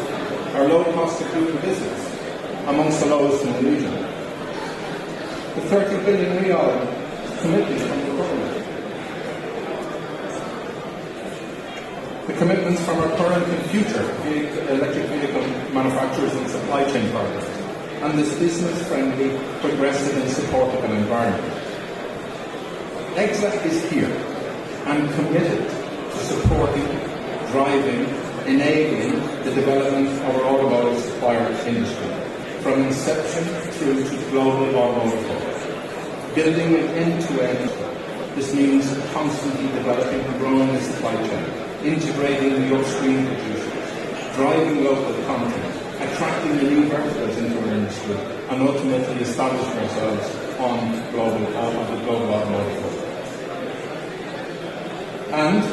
our low cost of doing business, amongst the lowest in the region. The 30 billion riyal commitment from the government. The commitments from our current and future electric vehicle manufacturers and supply chain partners, and this business-friendly, progressive and supportive environment. ECZA is here and committed to supporting, driving, enabling the development of our automotive supplier industry, from inception through to global automotive, building an end-to-end This means constantly developing and growing the supply chain, integrating the upstream producers, driving local content, attracting the new verticals into our industry, and ultimately establishing ourselves on the global automotive market. And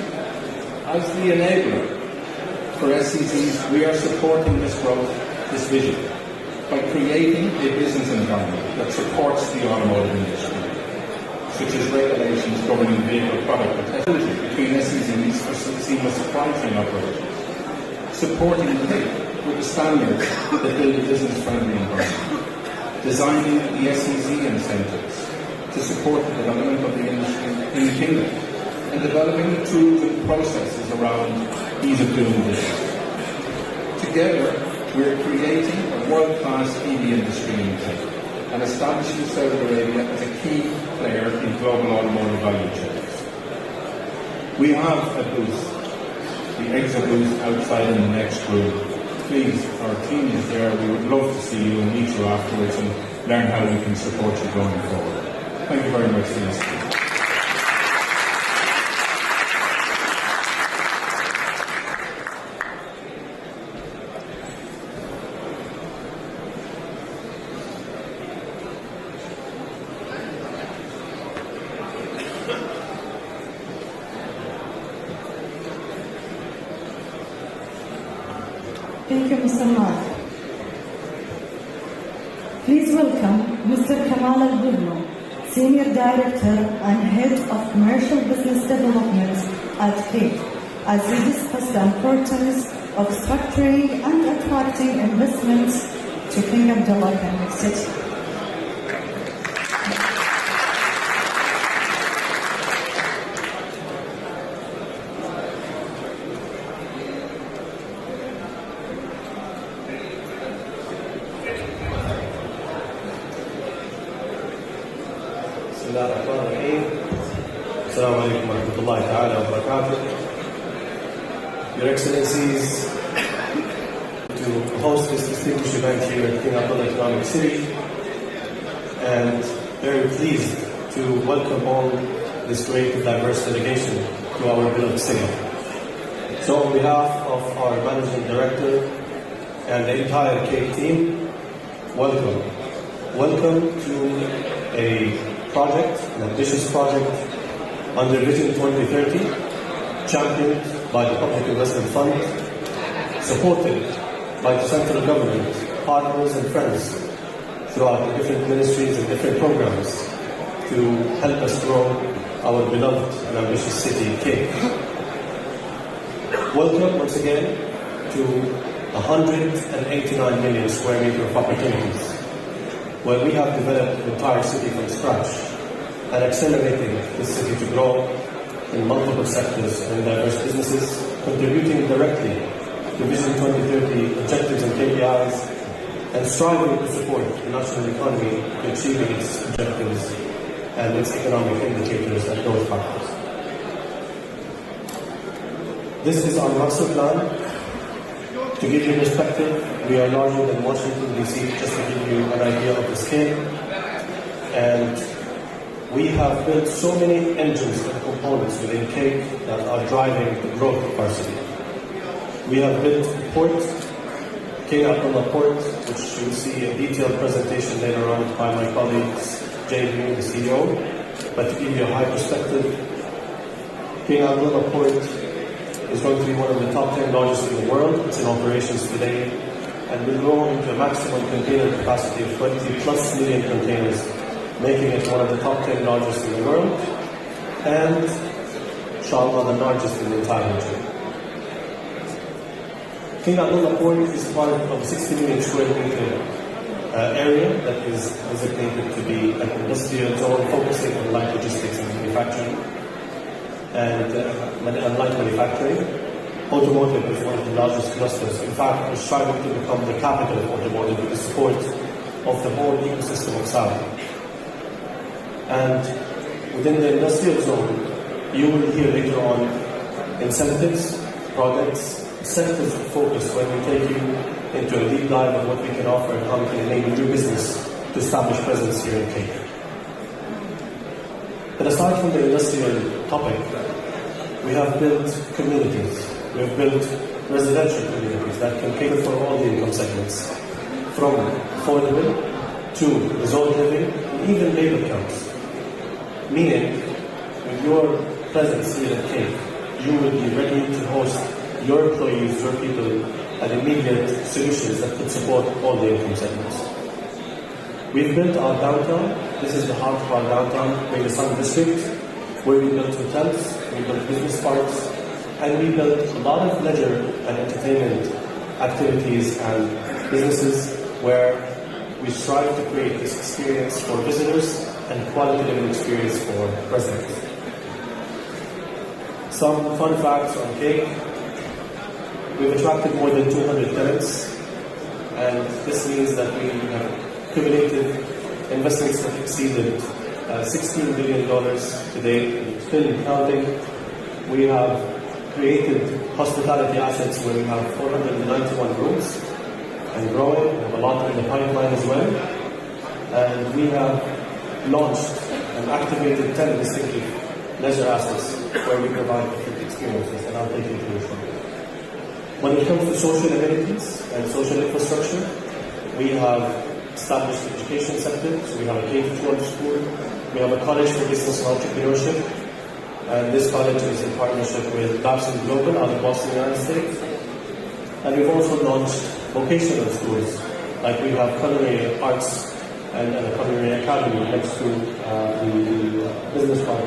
as the enabler for SEZs, we are supporting this growth, this vision, by creating a business environment that supports the automotive industry, such as regulations governing vehicle product protection between SEZs for seamless supply chain operations, supporting PIC with the standards that build a business-friendly environment, designing the SEZ incentives to support the development of the industry in the Kingdom, and developing the tools and processes around ease of doing business. Together, we're creating a world-class EV industry in Kenya and establishing Saudi Arabia as a key player in global automotive value chains. We have a booth, the ECZA booth, outside in the next room. Please, our team is there. We would love to see you and meet you afterwards and learn how we can support you going forward. Thank you very much for listening. Thank you, Mr. Mark. Please welcome Mr. Kamal Al-Budno, Senior Director and Head of Commercial Business Development at KIC, as we discuss the importance of structuring and attracting investments to King Abdullah Economic City. Assalamu alaikum wa rahmatullahi ta'ala wa barakatuh. Your Excellencies, to host this distinguished event here at King Abdullah Economic City, and very pleased to welcome all this great and diverse delegation to our beloved city. So on behalf of our Managing Director and the entire KIC team, welcome. Welcome to a project, an ambitious project under Vision 2030, championed by the Public Investment Fund, supported by the central government, partners and friends throughout the different ministries and different programs to help us grow our beloved and ambitious city, KIC. Welcome once again to 189 million square meters of opportunities, where we have developed an entire city from scratch and accelerating the city to grow in multiple sectors and diverse businesses, contributing directly to Vision 2030 objectives and KPIs, and striving to support the national economy to achieving its objectives and its economic indicators and growth factors. This is our master plan. To give you perspective, we are larger than Washington, D.C., just to give you an idea of the scale. And we have built so many engines and components within KIC that are driving the growth of our city. We have built a port, King Abdullah Port, which you'll see a detailed presentation later on by my colleagues, JB, the CEO. But to give you a high perspective, King Abdullah Port is going to be one of the top 10 largest in the world. It's in operations today and will grow into a maximum container capacity of 20 plus million containers, making it one of the top 10 largest in the world and, inshallah, the largest in the entire region. King Abdullah Port is part of a 60 million square meter area that is designated to be an industrial zone focusing on light logistics and manufacturing. And unlike manufacturing, automotive is one of the largest clusters. In fact, we're striving to become the capital of automotive with the support of the whole ecosystem of Saudi. And within the industrial zone, you will hear later on incentives, projects, sectors of focus when we take you into a deep dive of what we can offer and how we can enable new business to establish presence here in KIC. But aside from the industrial topic, we have built communities. We have built residential communities that can cater for all the income segments, from affordable to resort living, and even labor camps. Meaning, with your presence here at Cape, you will be ready to host your employees, your people, and immediate solutions that could support all the income segments. We've built our downtown. This is the heart of our downtown, being the Sun District, where we built hotels, we built business parks, and we built a lot of leisure and entertainment activities and businesses where we strive to create this experience for visitors and quality living experience for residents. Some fun facts on Cape. We've attracted more than 200 tenants, and this means that we have accumulated investments that exceeded $16 billion today, still counting. We have created hospitality assets where we have 491 rooms and growing. We have a lot in the pipeline as well. And we have launched and activated 10 distinctive leisure assets where we provide different experiences, and I'll take you through some. When it comes to social amenities and social infrastructure, we have established an education sector. So we have a K-12 school, we have a college for business and entrepreneurship, and this college is in partnership with Babson Global out of Boston, United States. And we've also launched vocational schools, like we have culinary arts and a culinary academy next to the business park.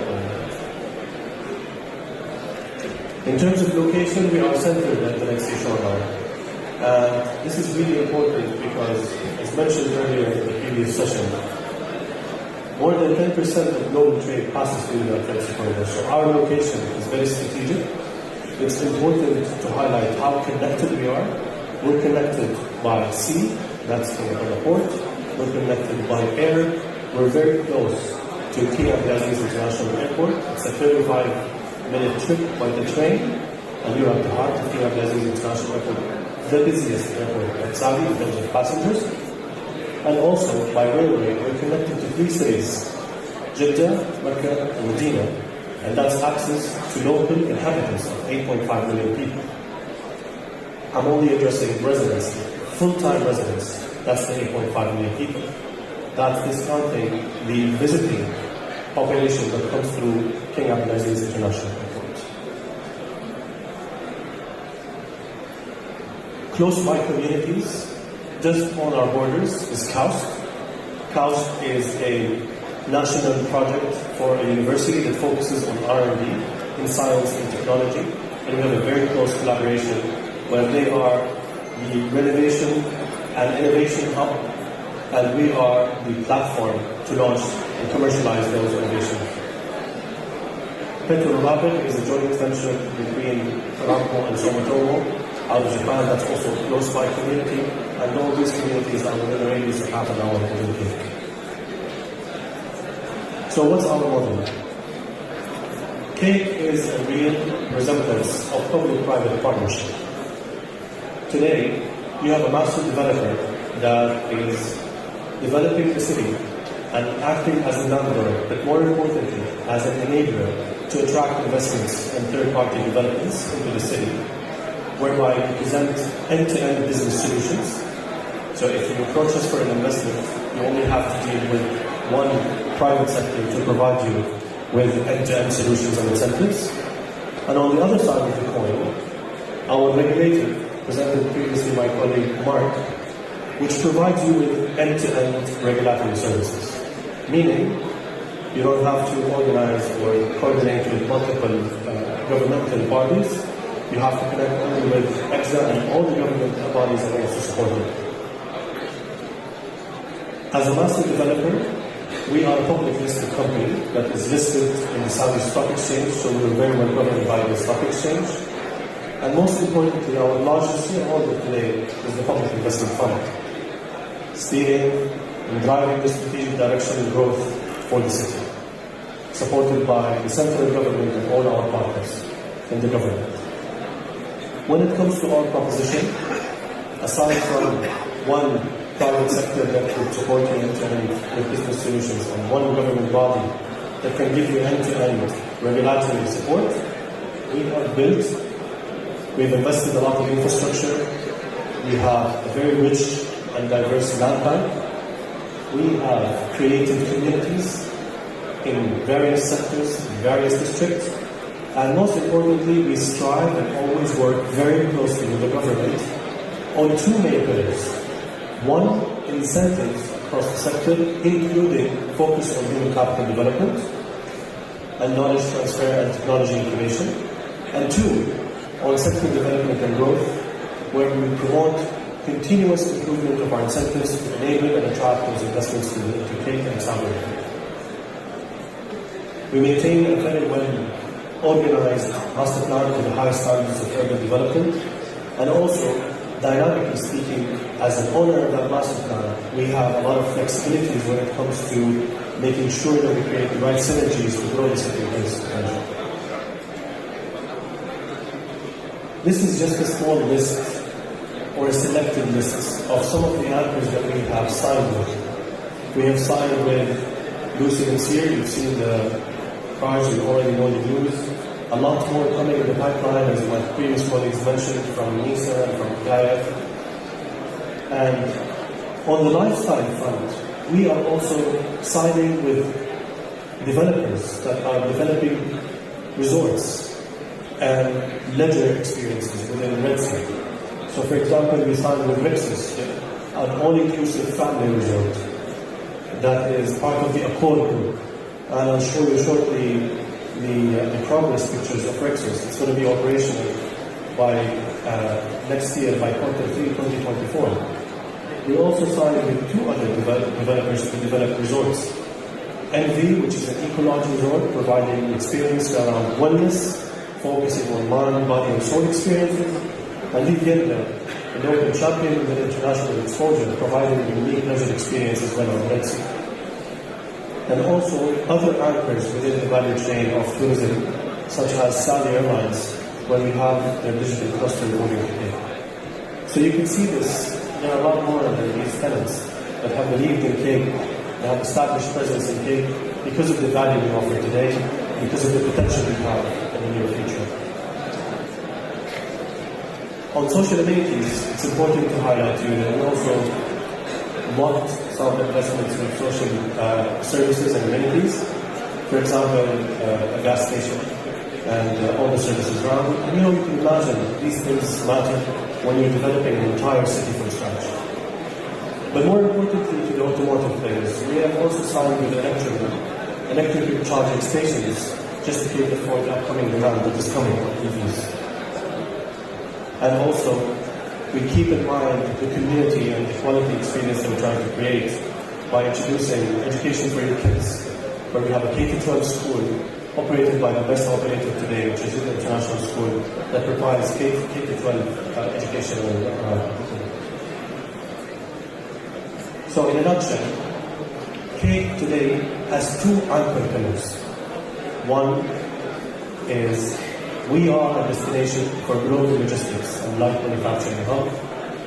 In terms of location, we are centered at the Red Sea shoreline. This is really important because, as mentioned earlier in the previous session, more than 10% of global trade passes through the Red Sea corridor. So our location is very strategic. It's important to highlight how connected we are. We're connected by sea, that's the port. We're connected by air. We're very close to King Abdulaziz International Airport. It's a 35-minute trip by the train, and you're at the heart of King Abdulaziz International Airport, the busiest airport at Saudi in terms of passengers. And also, by railway, we're connected to 3 cities, Jeddah, Mecca, and Medina, and that's access to local inhabitants of 8.5 million people. I'm only addressing residents, full-time residents, that's the 8.5 million people. That's discounting the visiting population that comes through King Abdulaziz International Airport. Close by communities, just on our borders, is KAUST. KAUST is a national project for a university that focuses on R&D in science and technology, and we have a very close collaboration where they are the renovation and innovation hub, and we are the platform to launch and commercialize those innovations. Petro is a joint venture between Aramco and Sumitomo out of Japan. That's also a close by community, and all these communities are within a radius of half an hour from the Cape. So what's our model? Cape is a real resemblance of public-private partnership. Today, you have a master developer that is developing the city and acting as a landlord, but more importantly, as an enabler to attract investments and third-party developments into the city, whereby we present end-to-end business solutions. So if you approach us for an investment, you only have to deal with one private sector to provide you with end-to-end solutions and incentives. And on the other side of the coin, our regulator, presented previously by colleague Mark, which provides you with end-to-end regulatory services. Meaning, you don't have to organize or coordinate with multiple governmental bodies. You have to connect only with ECZA and all the government bodies that also support it. As a master developer, we are a public listed company that is listed in the Saudi Stock Exchange, so we are very well governed by the Stock Exchange. And most importantly, our largest shareholder today is the Public Investment Fund, steering and driving the strategic direction and growth for the city, supported by the central government and all our partners in the government. When it comes to our proposition, aside from one private sector that would support you end-to-end with business solutions and one government body that can give you end-to-end regulatory support. We've invested a lot in infrastructure. We have a very rich and diverse land bank. We have created communities in various sectors, in various districts. And most importantly, we strive and always work very closely with the government on two main pillars. One, incentives across the sector, including focus on human capital development and knowledge transfer and technology incubation. And two, on sector development and growth, where we promote continuous improvement of our incentives to enable and attract those investments to Cape and Southern. We maintain a very well-organized master plan with the highest standards of urban development, and also, dynamically speaking, as an owner of that master plan, we have a lot of flexibilities when it comes to making sure that we create the right synergies to grow the city of Cape's potential. This is just a small list, or a selected list, of some of the anchors that we have signed with. We have signed with Lucid and Sear. You've seen the cards, you already know the news. A lot more coming in the pipeline, as my previous colleagues mentioned, from ECZA and from PIF. And on the lifestyle front, we are also signing with developers that are developing resorts and leisure experiences within Red Sea. So, for example, we signed with Rexus, an all-inclusive family resort that is part of the Accord Group. And I'll show you shortly the progress pictures of Rexus. It's going to be operational by next year, by Q3 2024. We also signed with two other developers to develop resorts. Envy, which is an eco-lodge resort providing experience around wellness, focusing on mind, body, and soul experiences. And Vivienda, a local champion with international exposure, providing a unique leisure experience as well on Red Sea. And also other anchors within the value chain of tourism, such as Saudi Airlines, where we have their digital cluster moving today. So you can see this, there are a lot more than these tenants that have believed in Cape, that have established presence in Cape because of the value we offer today, because of the potential we have in the near future. On social amenities, it's important to highlight to you that we also locked some investments in social services and amenities. For example, a gas station and all the services around. And you can imagine these things matter when you're developing an entire city from scratch. But more importantly to the automotive players, we have also signed with electric charging stations just to cater for the upcoming demand that is coming on EVs. And also, we keep in mind the community and the quality experience that we're trying to create by introducing education for your kids, where we have a K-12 school operated by the best operator today, which is an international school that provides K-12 education. So in a nutshell, Cape today has two anchor pillars. One is we are a destination for global logistics and light manufacturing hub,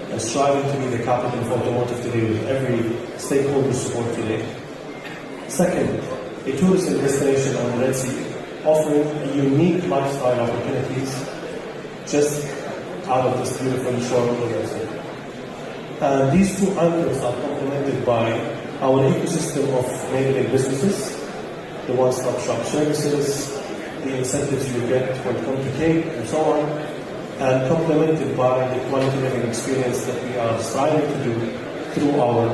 and striving to be the capital of automotive today with every stakeholder support today. Second, a tourism destination on the Red Sea, offering unique lifestyle opportunities just out of this beautiful shore of the Red Sea. And these two anchors are complemented by our ecosystem of enabling businesses, the one-stop shop services, the incentives you get when you come to Cape, and so on, and complemented by the quality living experience that we are striving to do through our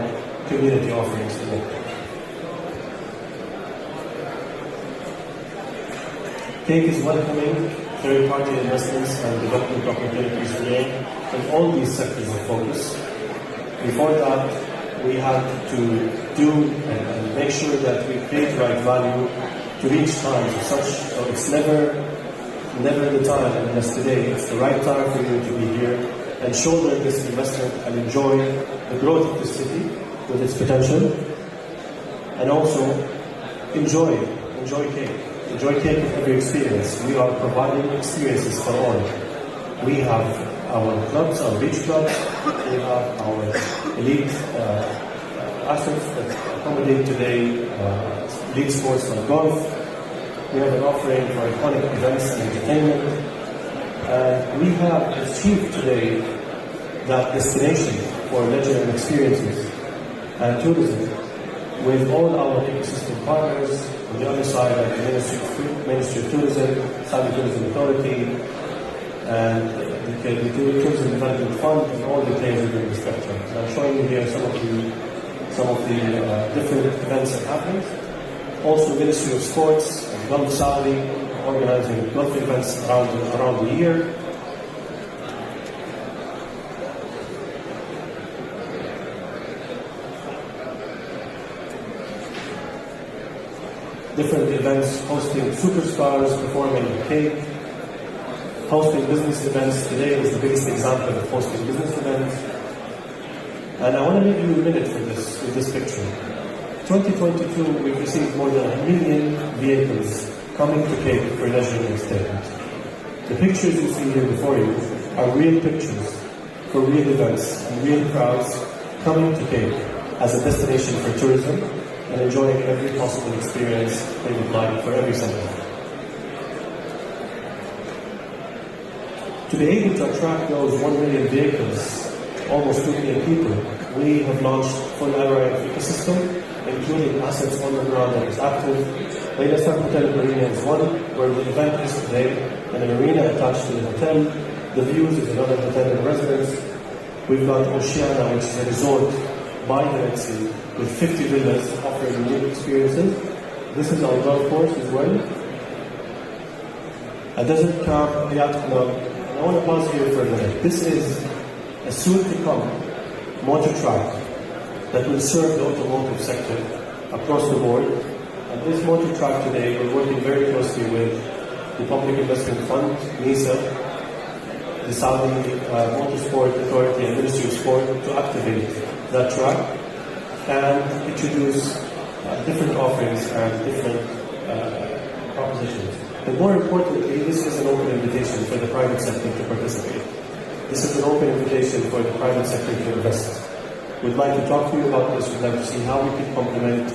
community offerings today. Cape is welcoming third-party investments and development opportunities today in all these sectors of focus. Before that, we had to do and make sure that we create the right value to reach times of such, so it's never the time unless today. It's the right time for you to be here and shoulder this investment and enjoy the growth of the city with its potential, and also enjoy Cape. Enjoy Cape with every experience. We are providing experiences for all. We have our clubs, our beach clubs, we have our elite assets that accommodate today league sports like golf. We have an offering for iconic events and entertainment. We have achieved today that destination for leisure and experiences and tourism with all our ecosystem partners. On the other side, like the Ministry of Tourism, Saudi Tourism Authority, and the Tourism Development Fund, and all the players within the spectrum. And I'm showing you here some of the different events that happen. Also, Ministry of Sports and Gulf Saudi organizing golf events around the year. Different events, hosting superstars performing at Cape, hosting business events. Today is the biggest example of hosting business events. And I want to leave you a minute for this, with this picture. 2022, we've received more than 1 million vehicles coming to Cape for leisure and entertainment. The pictures you see here before you are real pictures for real events and real crowds coming to Cape as a destination for tourism and enjoying every possible experience they would like for every Sunday. To be able to attract those 1 million vehicles, almost 2 million people, we have launched full airline ecosystem, including assets on the ground that is active. Layla Star Hotel Marina is one, where the event is today, and a marina attached to the hotel. The Views is another hotel and residence. We've got Oceana, which is a resort by the Red Sea, with 50 villas offering unique experiences. This is our golf course as well. A Desert Camp Yacht Club. I want to pause here for a minute. This is a soon-to-come motor track that will serve the automotive sector across the board. And this motor track today, we're working very closely with the Public Investment Fund, ECZA, the Saudi Motorsport Authority and Ministry of Sport to activate that track and introduce different offerings and different propositions. But more importantly, this is an open invitation for the private sector to participate. This is an open invitation for the private sector to invest. We'd like to talk to you about this. We'd like to see how we can complement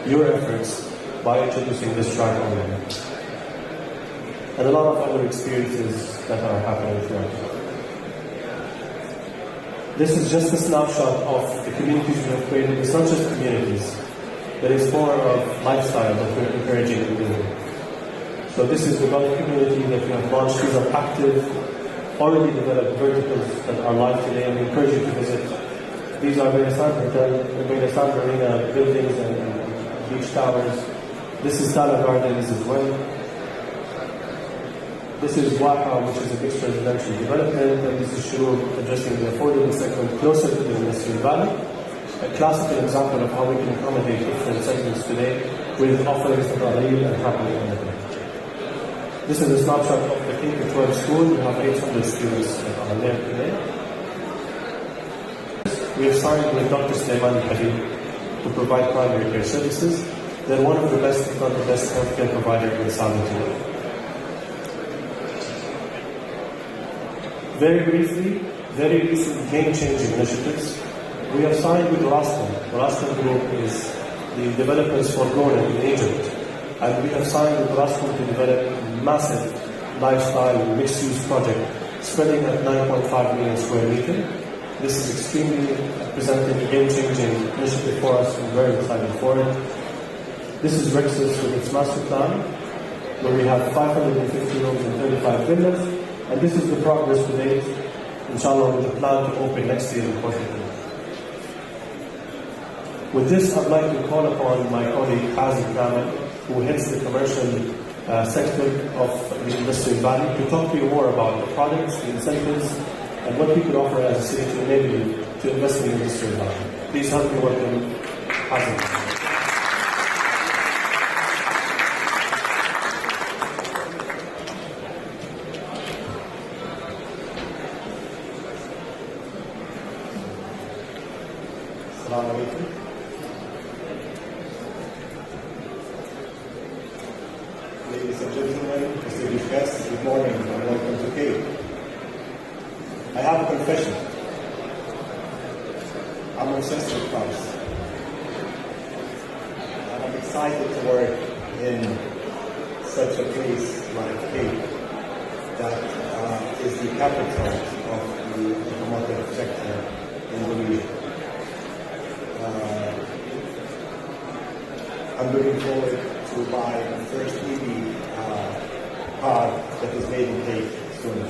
your efforts by introducing this track online. And a lot of other experiences that are happening throughout. This is just a snapshot of the communities we have created. It's not just communities, but it's more of lifestyle that we're encouraging and doing. So this is the Gulf community that we have launched. These are active, already developed verticals that are live today, and we encourage you to visit. These are Benasan Hotel, the Benasan Marina buildings and beach towers. This is Tala Gardens as well. This is Waha, which is a mixed residential development, and this is Shurur, addressing the affordable segment closer to the Industrial Valley. A classical example of how we can accommodate different segments today with offerings that are real and happening on the ground. This is a snapshot of the K-12 school. We have 800 students that are there today. We have signed with Dr. Sulaiman Habib to provide primary care services. They're one of the best, if not the best, healthcare provider in Saudi today. Very briefly, very recent game-changing initiatives. We have signed with Rastam. Rastam Group is the developers for Golan in Egypt. And we have signed with Rastam to develop a massive lifestyle mixed-use project spreading at 9.5 million square meters. This is extremely presenting a game-changing initiative for us. We're very excited for it. This is Rex's with its master plan, where we have 550 rooms and 35 villas. And this is the progress to date, inshallah, with a plan to open next year in Portugal. With this, I'd like to call upon my colleague Hazim Kamel, who heads the commercial sector of the Industrial Valley, to talk to you more about the products, the incentives, and what we could offer as a city to enable you to invest in the Industrial Valley. Please help me welcome Hazim. Assalamu alaikum. Ladies and gentlemen, distinguished guests, good morning and welcome to Cape. I have a confession. I'm obsessed with cars. excited to work in such a place like Cape that is the capital of the automotive sector in the region. I'm looking forward to buy the first EV car that is made in Cape soon.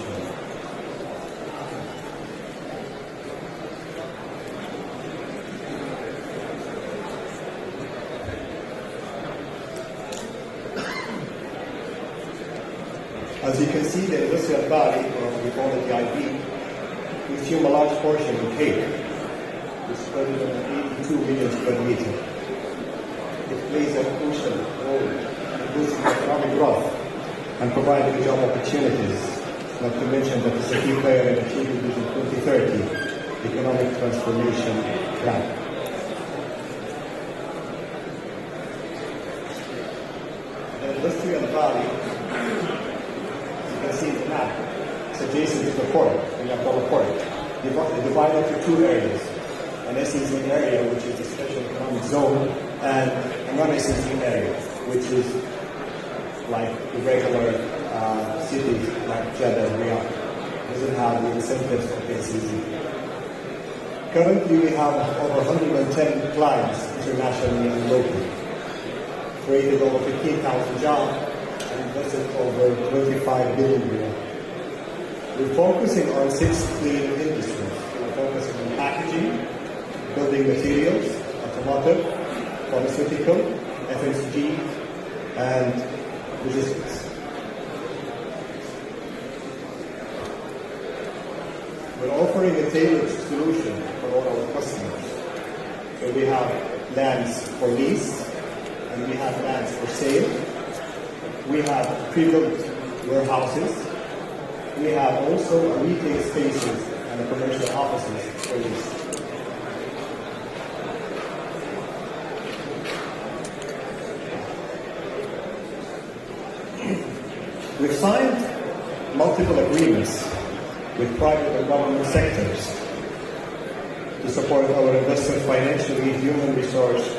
As you can see, the industrial valley, or we call it the IB, consumes a large portion in Cape, which is 82 million square meters. It plays a crucial role in boosting economic growth and providing job opportunities, not to mention that it's a key player in achieving Vision 2030 economic transformation plan. The industrial valley, see the map, it's adjacent to the port, the Yabdullah port, divided into two areas. An SEZ area, which is a special economic zone, and a non-SEZ area, which is like the regular cities like Jeddah and Riyadh. It doesn't have the incentives of the SEZ. Currently, we have over 110 clients, internationally and locally, created over 15,000 jobs, invested over 25 billion riyal. We're focusing on 6 clean industries. We're focusing on packaging, building materials, automotive, pharmaceutical, FMCG, and logistics. We're offering a tailored solution for all our customers. So we have lands for lease, and we have lands for sale. We have pre-built warehouses. We have also retail spaces and commercial offices for this. We've signed multiple agreements with private and government sectors to support our investors financially, human resource,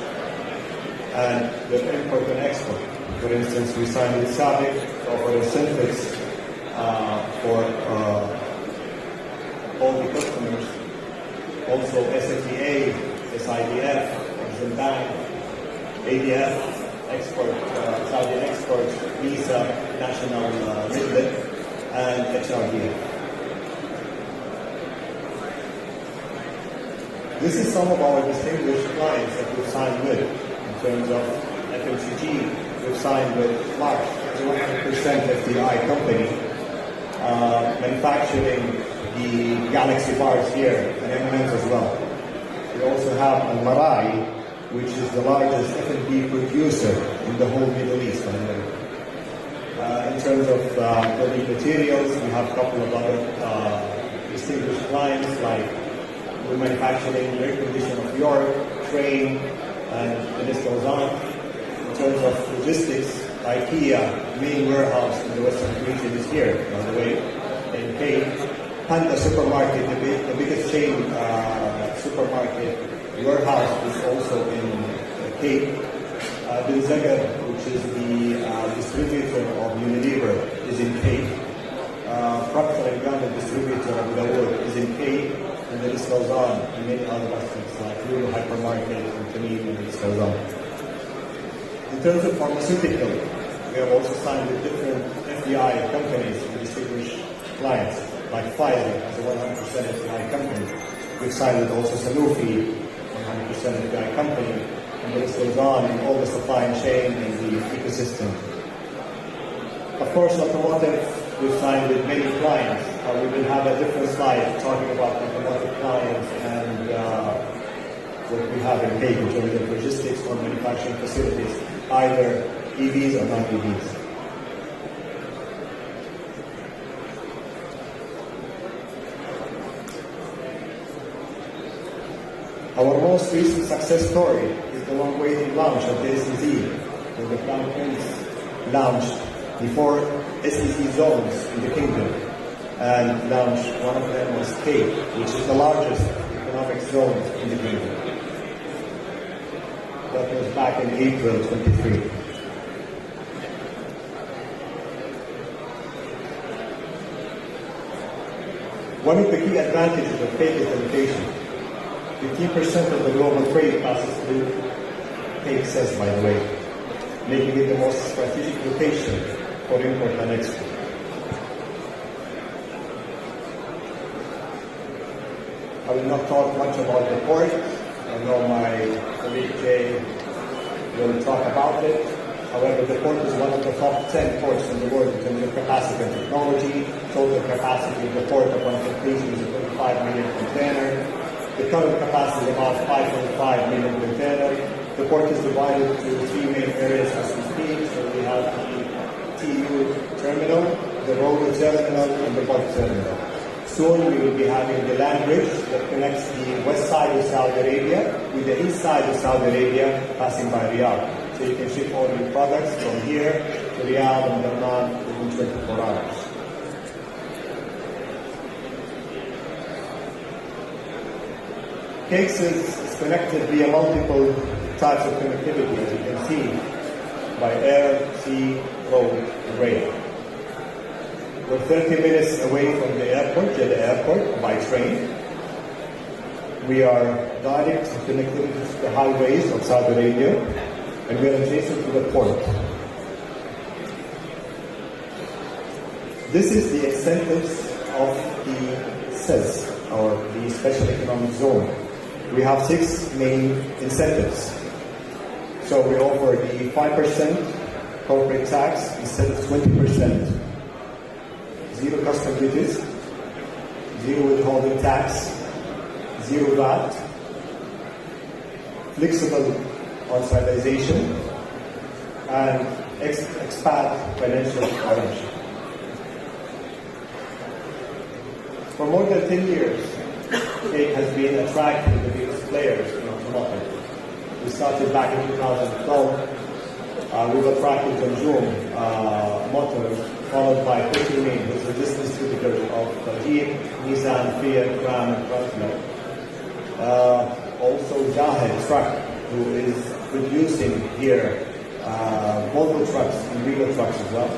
and their import and export. For instance, we signed with SABIC to offer incentives for all the customers. Also, SFTA, SIDF, Exim Bank, ADF, Export, Saudi Exports, ECZA, National Midlet, and HRDF. This is some of our distinguished clients that we've signed with in terms of FMCG. We've signed with Marsh, a 100% FDI company, manufacturing the Galaxy bars here and M&M's as well. We also have Al-Marai, which is the largest F&B producer in the whole Middle East. In terms of building materials, we have a couple of other distinguished clients, like we're manufacturing air condition of York, Train, and the list goes on. In terms of logistics, IKEA, main warehouse in the Western region is here, by the way, in Cape. Panda Supermarket, the biggest chain supermarket warehouse, is also in Cape. Bin Zagar, which is the distributor of Unilever, is in Cape. Procter & Gamble, distributor of Dawood, is in Cape. And the list goes on, and many other restaurants like Lulu Hypermarket and Tamim, and the list goes on. In terms of pharmaceutical, we have also signed with different FDI companies and distinguished clients, like Pfizer as a 100% FDI company. We've signed with also Sanofi, 100% FDI company, and the list goes on in all the supply chain and the ecosystem. Of course, automotive, we've signed with many clients. We will have a different slide talking about automotive clients and what we have in Cape in terms of logistics or manufacturing facilities, either EVs or non-EVs. Our most recent success story is the long-awaited launch of the SEZ, where the Crown Prince launched the 4 SEZ zones in the kingdom, and launched one of them was Cape, which is the largest economic zone in the kingdom. But That was back in April 23. One of the key advantages of Cake is the location. 15% of the global trade passes through Cake says, by the way, making it the most strategic location for import and export. I will not talk much about the port. I know my colleague Jay will talk about it. However, the port is one of the top 10 ports in the world in terms of capacity and technology. Total capacity of the port upon completion is 25 million containers. The current capacity is about 5.5 million containers. The port is divided into three main areas as we speak. So we have the TU terminal, the road terminal, and the bulk terminal. Soon we will be having the land bridge that connects the west side of Saudi Arabia with the east side of Saudi Arabia, passing by Riyadh. So you can ship all your products from here to Riyadh and Dammam within 24 hours. Cakes is connected via multiple types of connectivity, as you can see, by air, sea, road, and rail. We're 30 minutes away from the airport, Jeddah Airport, by train. We are direct connectivity to the highways of Saudi Arabia, and we are adjacent to the port. This is the incentives of the CEZ, or the Special Economic Zone. We have 6 main incentives. So we offer the 5% corporate tax instead of 20%. Zero custom duties, zero withholding tax, zero VAT, flexible on-siteization, and expat financial ownership. For more than 10 years, Cake has been attracting the biggest players in automotive. We started back in 2012 with attracting Jamjoom Motors, followed by Petromin, who is a business distributor of Jeep, Nissan, Fiat, Ram, and Chrysler. Also Jahed Truck, who is producing here Volvo trucks and Regal trucks as well.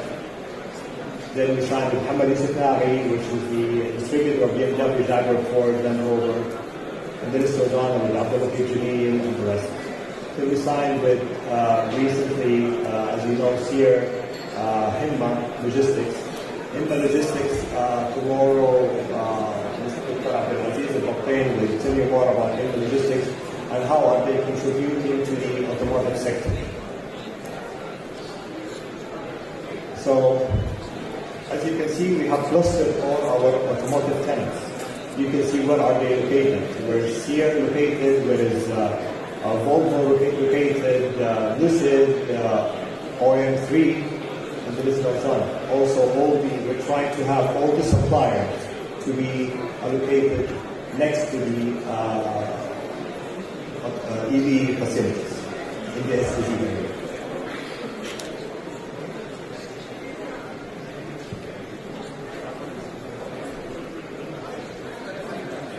Then we signed with Hamadi Sitari, which is the distributor of BMW, Jaguar, Ford, Land Rover. And then it goes on with Abdullah Kijani and the rest. Then we signed with recently, as you know, Sear, Himma Logistics. Himma Logistics, tomorrow, Mr. Abdulaziz Al-Baktain will tell you more about Himma Logistics and how are they contributing to the automotive sector. So, as you can see, we have clustered all our automotive tenants. You can see where are they located. Where is Sear located, where is Volvo located, Lucid, OM3, and the list goes on. Also, we're trying to have all the suppliers to be allocated next to the EV facilities in the SPG area.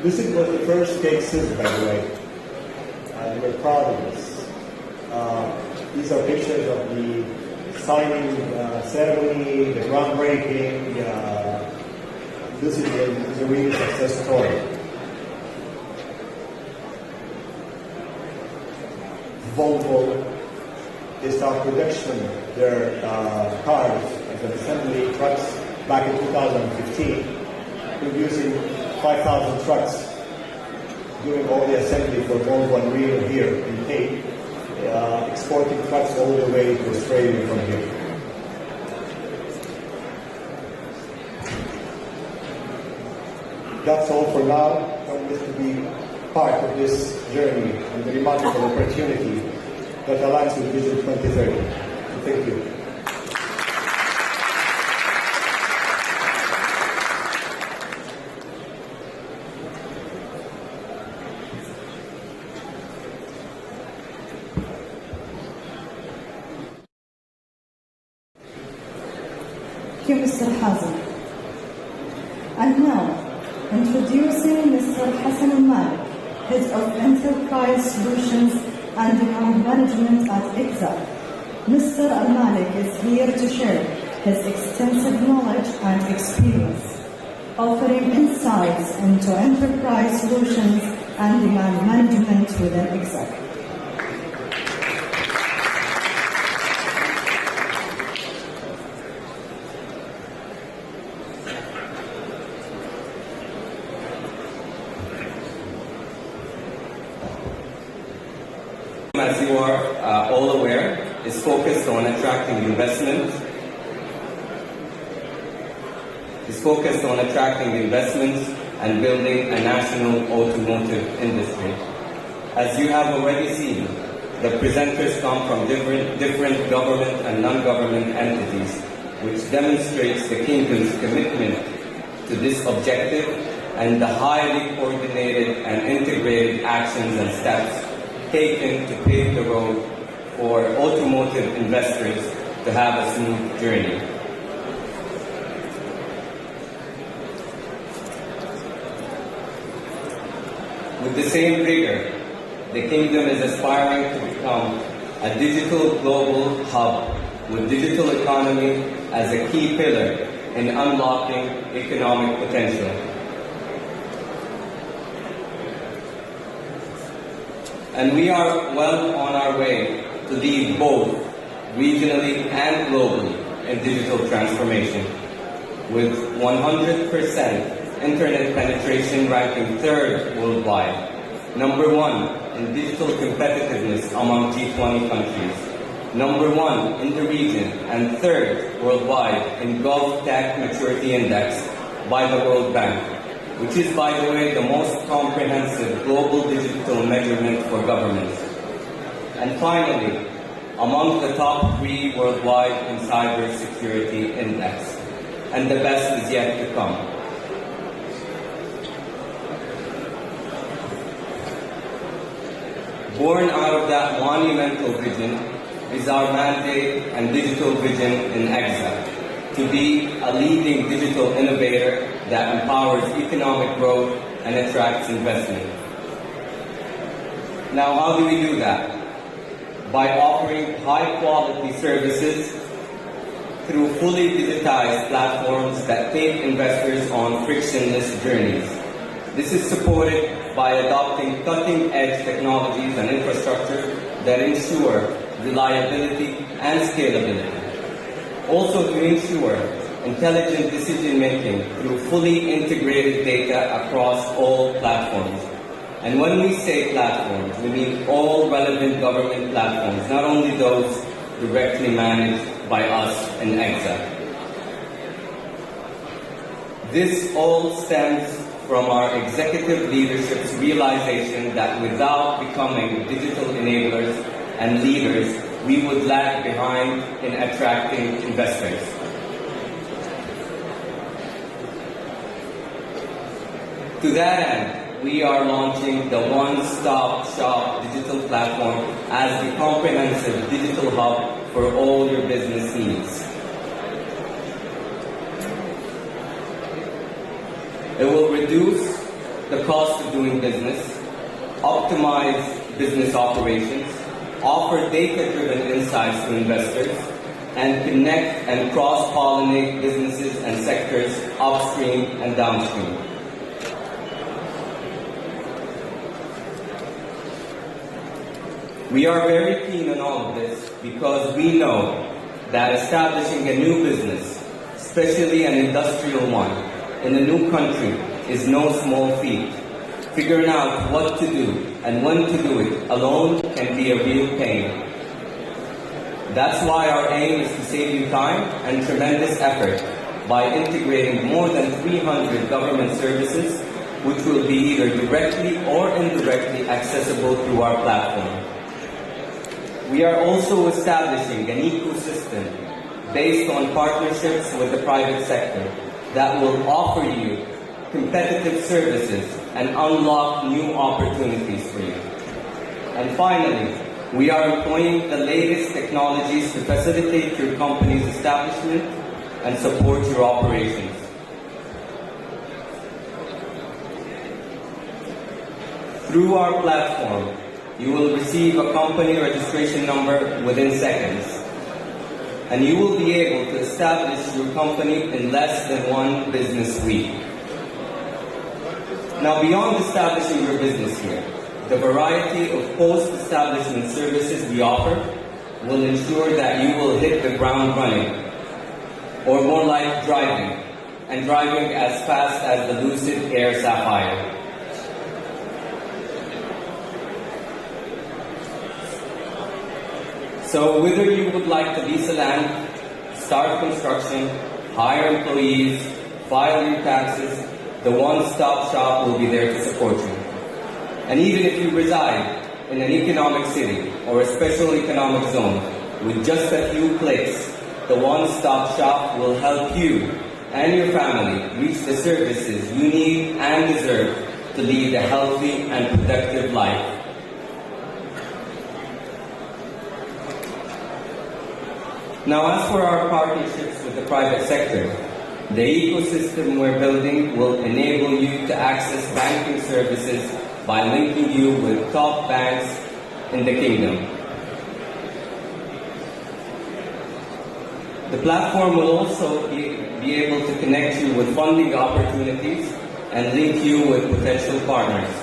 This was the first Cake SID, by the way, and we're proud of this. These are pictures of the signing ceremony, the groundbreaking. This is a really success story. Volvo, they start production their cars as an assembly trucks back in 2015, producing 5,000 trucks, doing all the assembly for Volvo and Renault here in Cake, exporting trucks all the way to Australia from here. That's all for now. I want us to be part of this journey and the remarkable opportunity that aligns with Vision 2030. Thank you. Thank you, Mr. Hazem. And now, introducing Mr. Hassan Al-Malik, Head of Enterprise Solutions and Account Management at ECZA. Mr. Al-Malik is here to share his extensive knowledge and experience, offering insights into enterprise solutions and demand management within ECZA. As you are all aware, is focused on attracting investments. And building a national automotive industry. As you have already seen, the presenters come from different government and non-government entities, which demonstrates the Kingdom's commitment to this objective and the highly coordinated and integrated actions and steps taken to pave the road for automotive investors to have a smooth journey. With the same rigor, the Kingdom is aspiring to become a digital global hub with digital economy as a key pillar in unlocking economic potential. And we are well on our way to lead both regionally and globally in digital transformation, with 100% internet penetration ranking third worldwide, number one in digital competitiveness among G20 countries, number one in the region, and third worldwide in Gulf Tech Maturity Index by the World Bank, which is, by the way, the most comprehensive global digital measurement for governments. And finally, among the top 3 worldwide in cybersecurity index, and the best is yet to come. Born out of that monumental vision is our mandate and digital vision in ECZA, to be a leading digital innovator that empowers economic growth and attracts investment. Now, how do we do that? By offering high-quality services through fully digitized platforms that take investors on frictionless journeys. This is supported by adopting cutting-edge technologies and infrastructure that ensure reliability and scalability. Also to ensure intelligent decision-making through fully integrated data across all platforms. And when we say platforms, we mean all relevant government platforms, not only those directly managed by us in ECZA. This all stems from our executive leadership's realization that without becoming digital enablers and leaders, we would lag behind in attracting investors. To that end, we are launching the one-stop-shop digital platform as the comprehensive digital hub for all your business needs. It will reduce the cost of doing business, optimize business operations, offer data-driven insights to investors, and connect and cross-pollinate businesses and sectors upstream and downstream. We are very keen on all of this because we know that establishing a new business, especially an industrial one, in a new country is no small feat. Figuring out what to do and when to do it alone can be a real pain. That's why our aim is to save you time and tremendous effort by integrating more than 300 government services, which will be either directly or indirectly accessible through our platform. We are also establishing an ecosystem based on partnerships with the private sector that will offer you competitive services and unlock new opportunities for you. And finally, we are employing the latest technologies to facilitate your company's establishment and support your operations. Through our platform, you will receive a company registration number within seconds, and you will be able to establish your company in less than 1 business week. Now, beyond establishing your business here, the variety of post-establishment services we offer will ensure that you will hit the ground running, or more like driving, and driving as fast as the Lucid Air Sapphire. So whether you would like to lease a land, start construction, hire employees, file your taxes, the one-stop shop will be there to support you. And even if you reside in an economic city or a special economic zone, with just a few clicks, the one-stop shop will help you and your family reach the services you need and deserve to lead a healthy and productive life. Now, as for our partnerships with the private sector, the ecosystem we're building will enable you to access banking services by linking you with top banks in the kingdom. The platform will also be able to connect you with funding opportunities and link you with potential partners.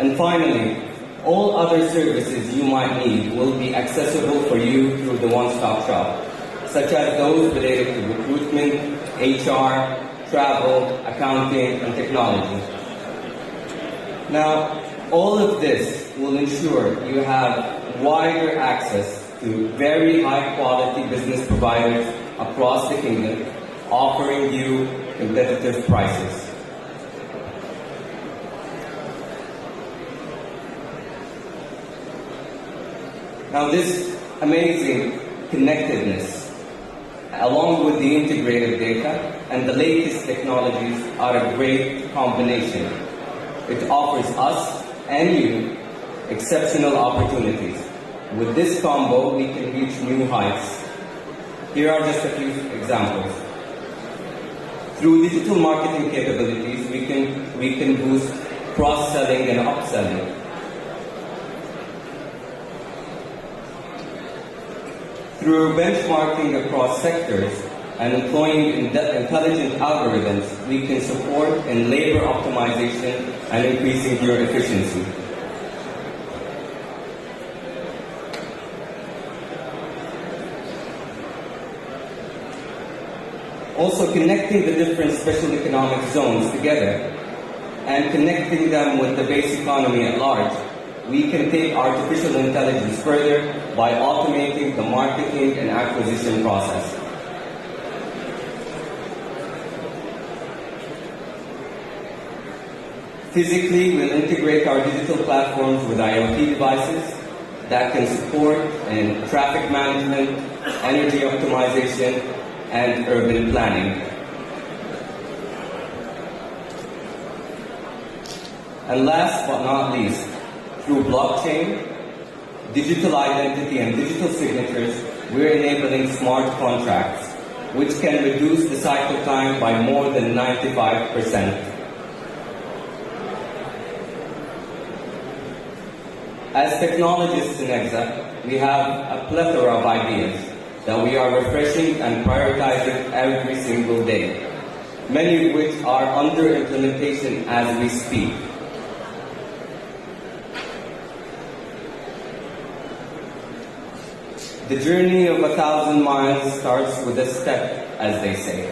And finally, all other services you might need will be accessible for you through the one-stop shop, such as those related to recruitment, HR, travel, accounting, and technology. Now, all of this will ensure you have wider access to very high-quality business providers across the kingdom, offering you competitive prices. Now, this amazing connectedness, along with the integrated data and the latest technologies, are a great combination. It offers us and you exceptional opportunities. With this combo, we can reach new heights. Here are just a few examples. Through digital marketing capabilities, we can boost cross-selling and upselling. Through benchmarking across sectors and employing intelligent algorithms, we can support in labor optimization and increasing your efficiency. Also, connecting the different special economic zones together and connecting them with the base economy at large, we can take artificial intelligence further by automating the marketing and acquisition process. Physically, we'll integrate our digital platforms with IoT devices that can support in traffic management, energy optimization, and urban planning. And last but not least, through blockchain, digital identity, and digital signatures, we're enabling smart contracts, which can reduce the cycle time by more than 95%. As technologists in ECZA, we have a plethora of ideas that we are refreshing and prioritizing every single day, many of which are under implementation as we speak. The journey of 1,000 miles starts with a step, as they say.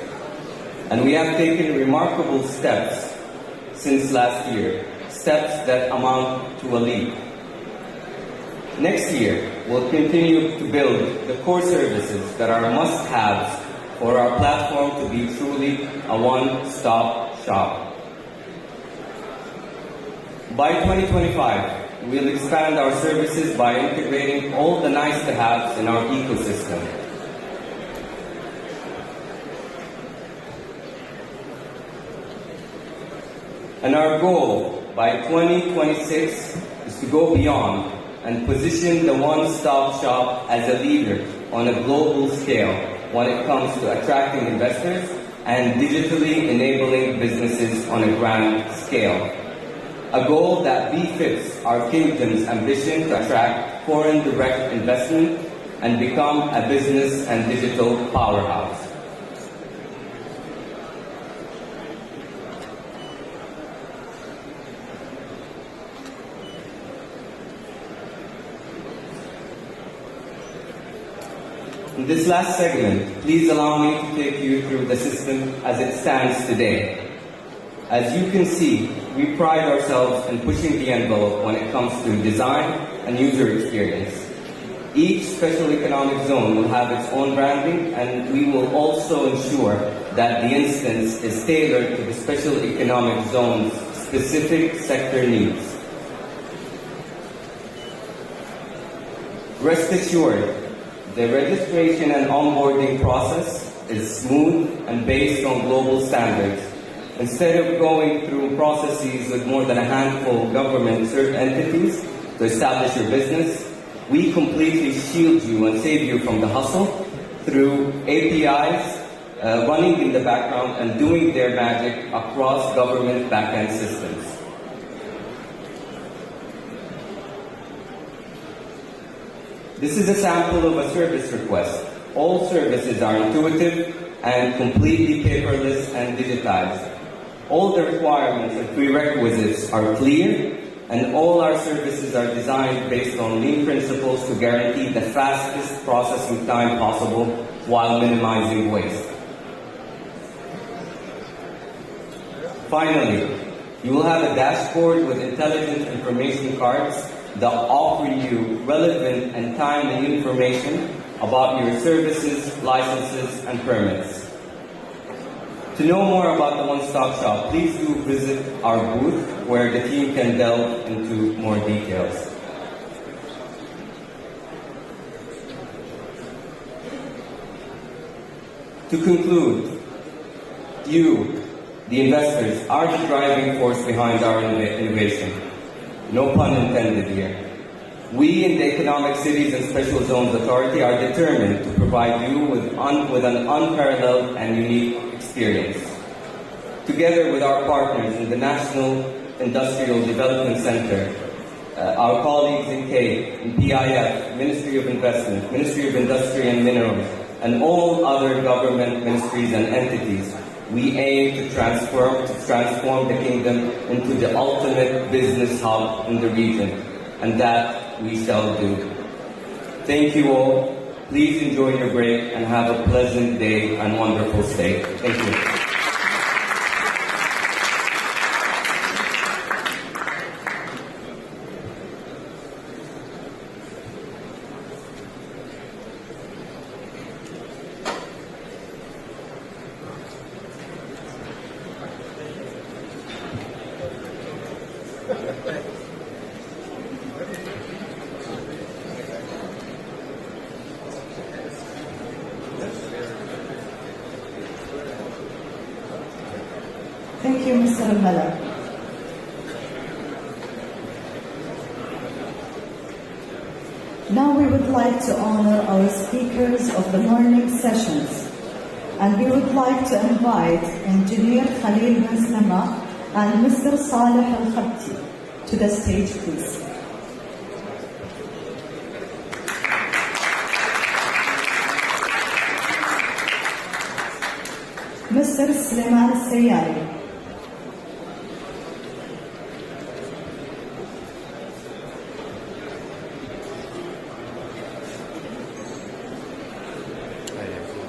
And we have taken remarkable steps since last year, steps that amount to a leap. Next year, we'll continue to build the core services that are must-haves for our platform to be truly a one-stop shop. By 2025, we'll expand our services by integrating all the nice-to-haves in our ecosystem. And our goal by 2026 is to go beyond and position the one-stop shop as a leader on a global scale when it comes to attracting investors and digitally enabling businesses on a grand scale. A goal that befits our kingdom's ambition to attract foreign direct investment and become a business and digital powerhouse. In this last segment, please allow me to take you through the system as it stands today. As you can see, we pride ourselves in pushing the envelope when it comes to design and user experience. Each special economic zone will have its own branding, and we will also ensure that the instance is tailored to the special economic zone's specific sector needs. Rest assured, the registration and onboarding process is smooth and based on global standards. Instead of going through processes with more than a handful of government-served entities to establish your business, we completely shield you and save you from the hustle through APIs running in the background and doing their magic across government back-end systems. This is a sample of a service request. All services are intuitive and completely paperless and digitized. All the requirements and prerequisites are clear, and all our services are designed based on lean principles to guarantee the fastest processing time possible while minimizing waste. Finally, you will have a dashboard with intelligent information cards that offer you relevant and timely information about your services, licenses, and permits. To know more about the one-stop shop, please do visit our booth where the team can delve into more details. To conclude, you, the investors, are the driving force behind our innovation. No pun intended here. We in the Economic Cities and Special Zones Authority are determined to provide you with an unparalleled and unique experience. Together with our partners in the National Industrial Development Center, our colleagues in CAPE, in PIF, Ministry of Investment, Ministry of Industry and Minerals, and all other government ministries and entities, we aim to transform the kingdom into the ultimate business hub in the region, and that we shall do. Thank you all. Please enjoy your break and have a pleasant day and wonderful stay. Thank you. Thank you, Mr. Al-Malak. Now we would like to honor our speakers of the morning sessions, and we would like to invite Engineer Khalil bin Slama and Mr. Saleh Al-Khabti to the stage, please. Mr. Sulaiman Al-Sayyari.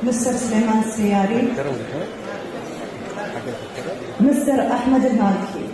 Mr. Sulaiman Al-Sayyari. Mr. Ahmed Al-Malki.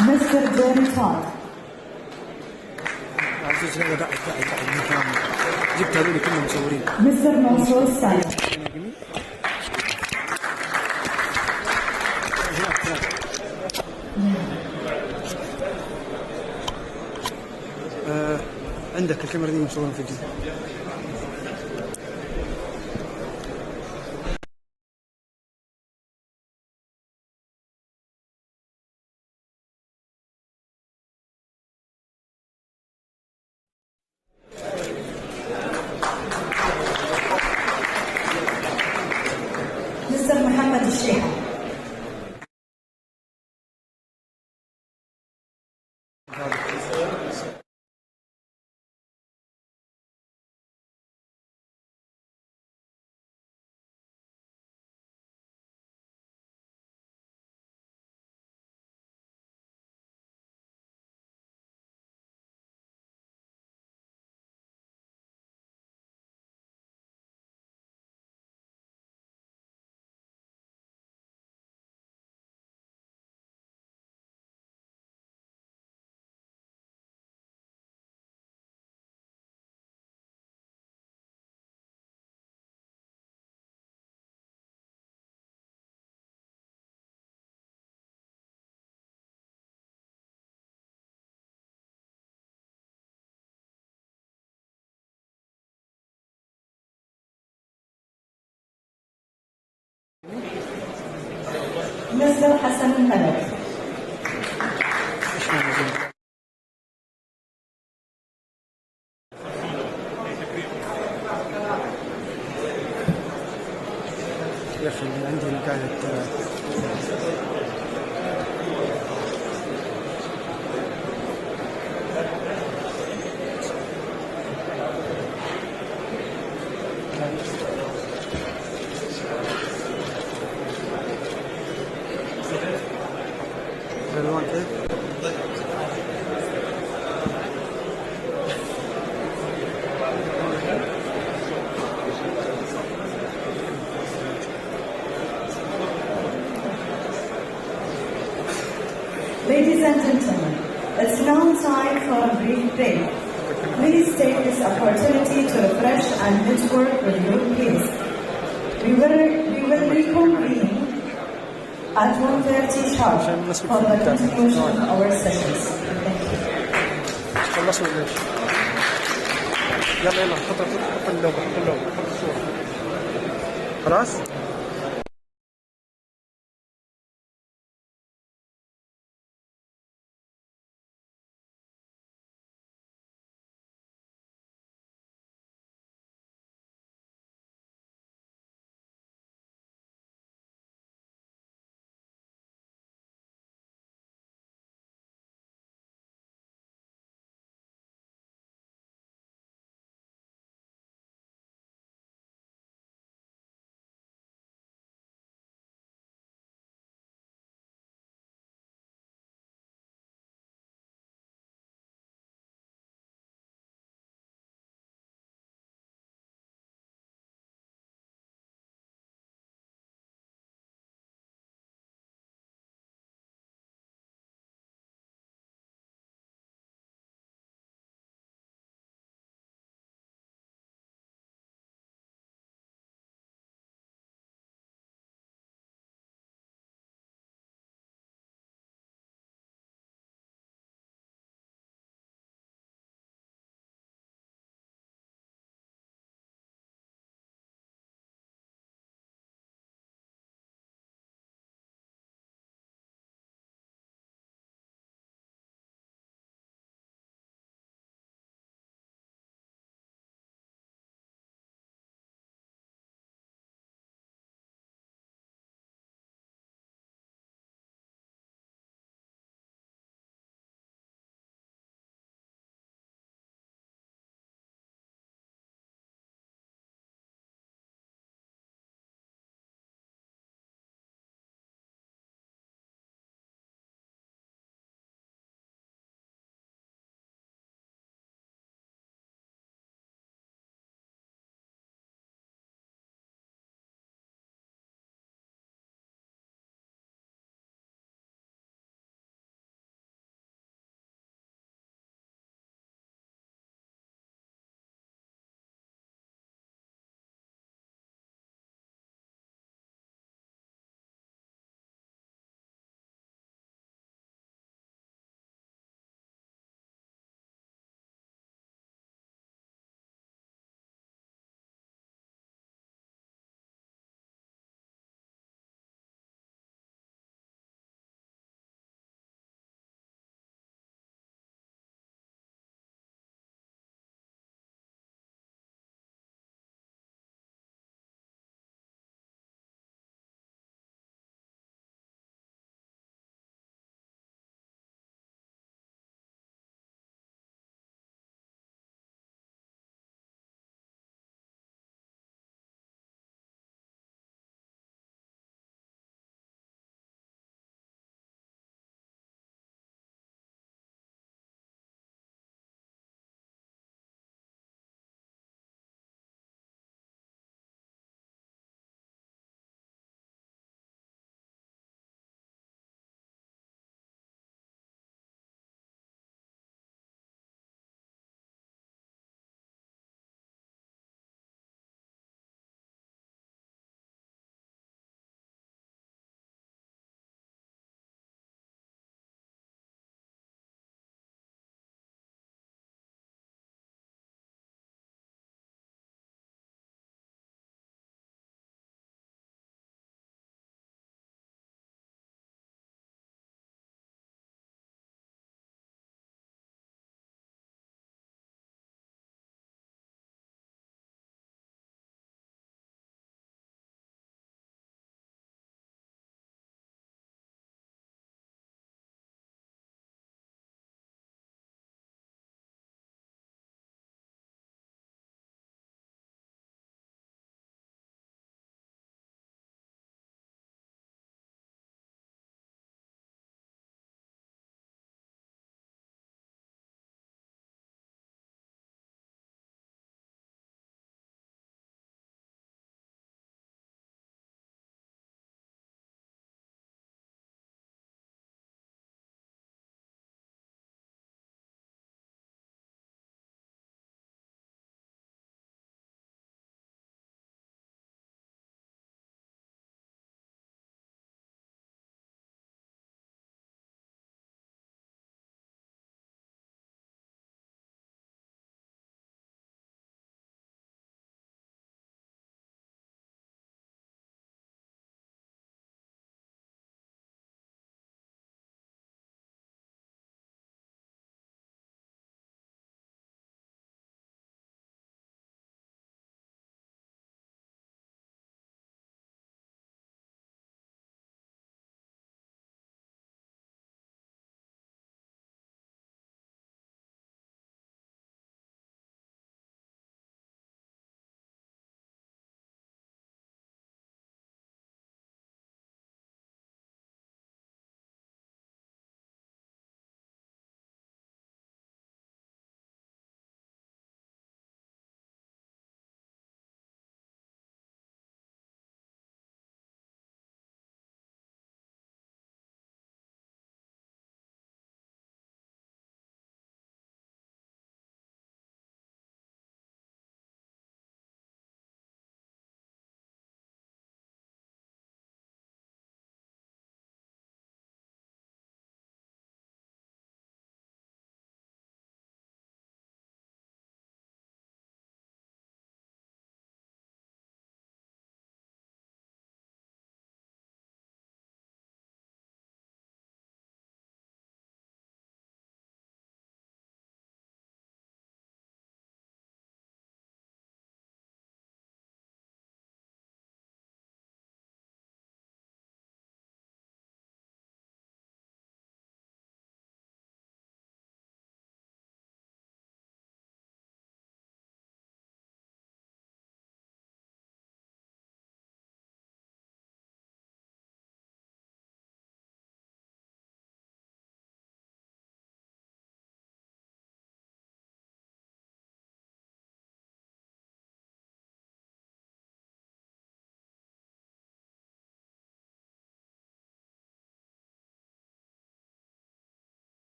Mr. Jerry Todd. جبت هذول كلهم مصورين. Mr. Mansour Salah. عندك الكاميرا دي مصورين في الجنة. Mr. Muhammad Sheikh. Mr. Hassan Khaled. يا أخي عندي قاعدة الألوان كيف؟ Ladies and gentlemen, it's now time for a brief break. Please take this opportunity to refresh and network with your peers. We will reconvene at 1:30 sharp for the continuation of our sessions. Thank you. خلصوا ولا ايش؟ يلا حط اللوجو حط الصورة. خلاص؟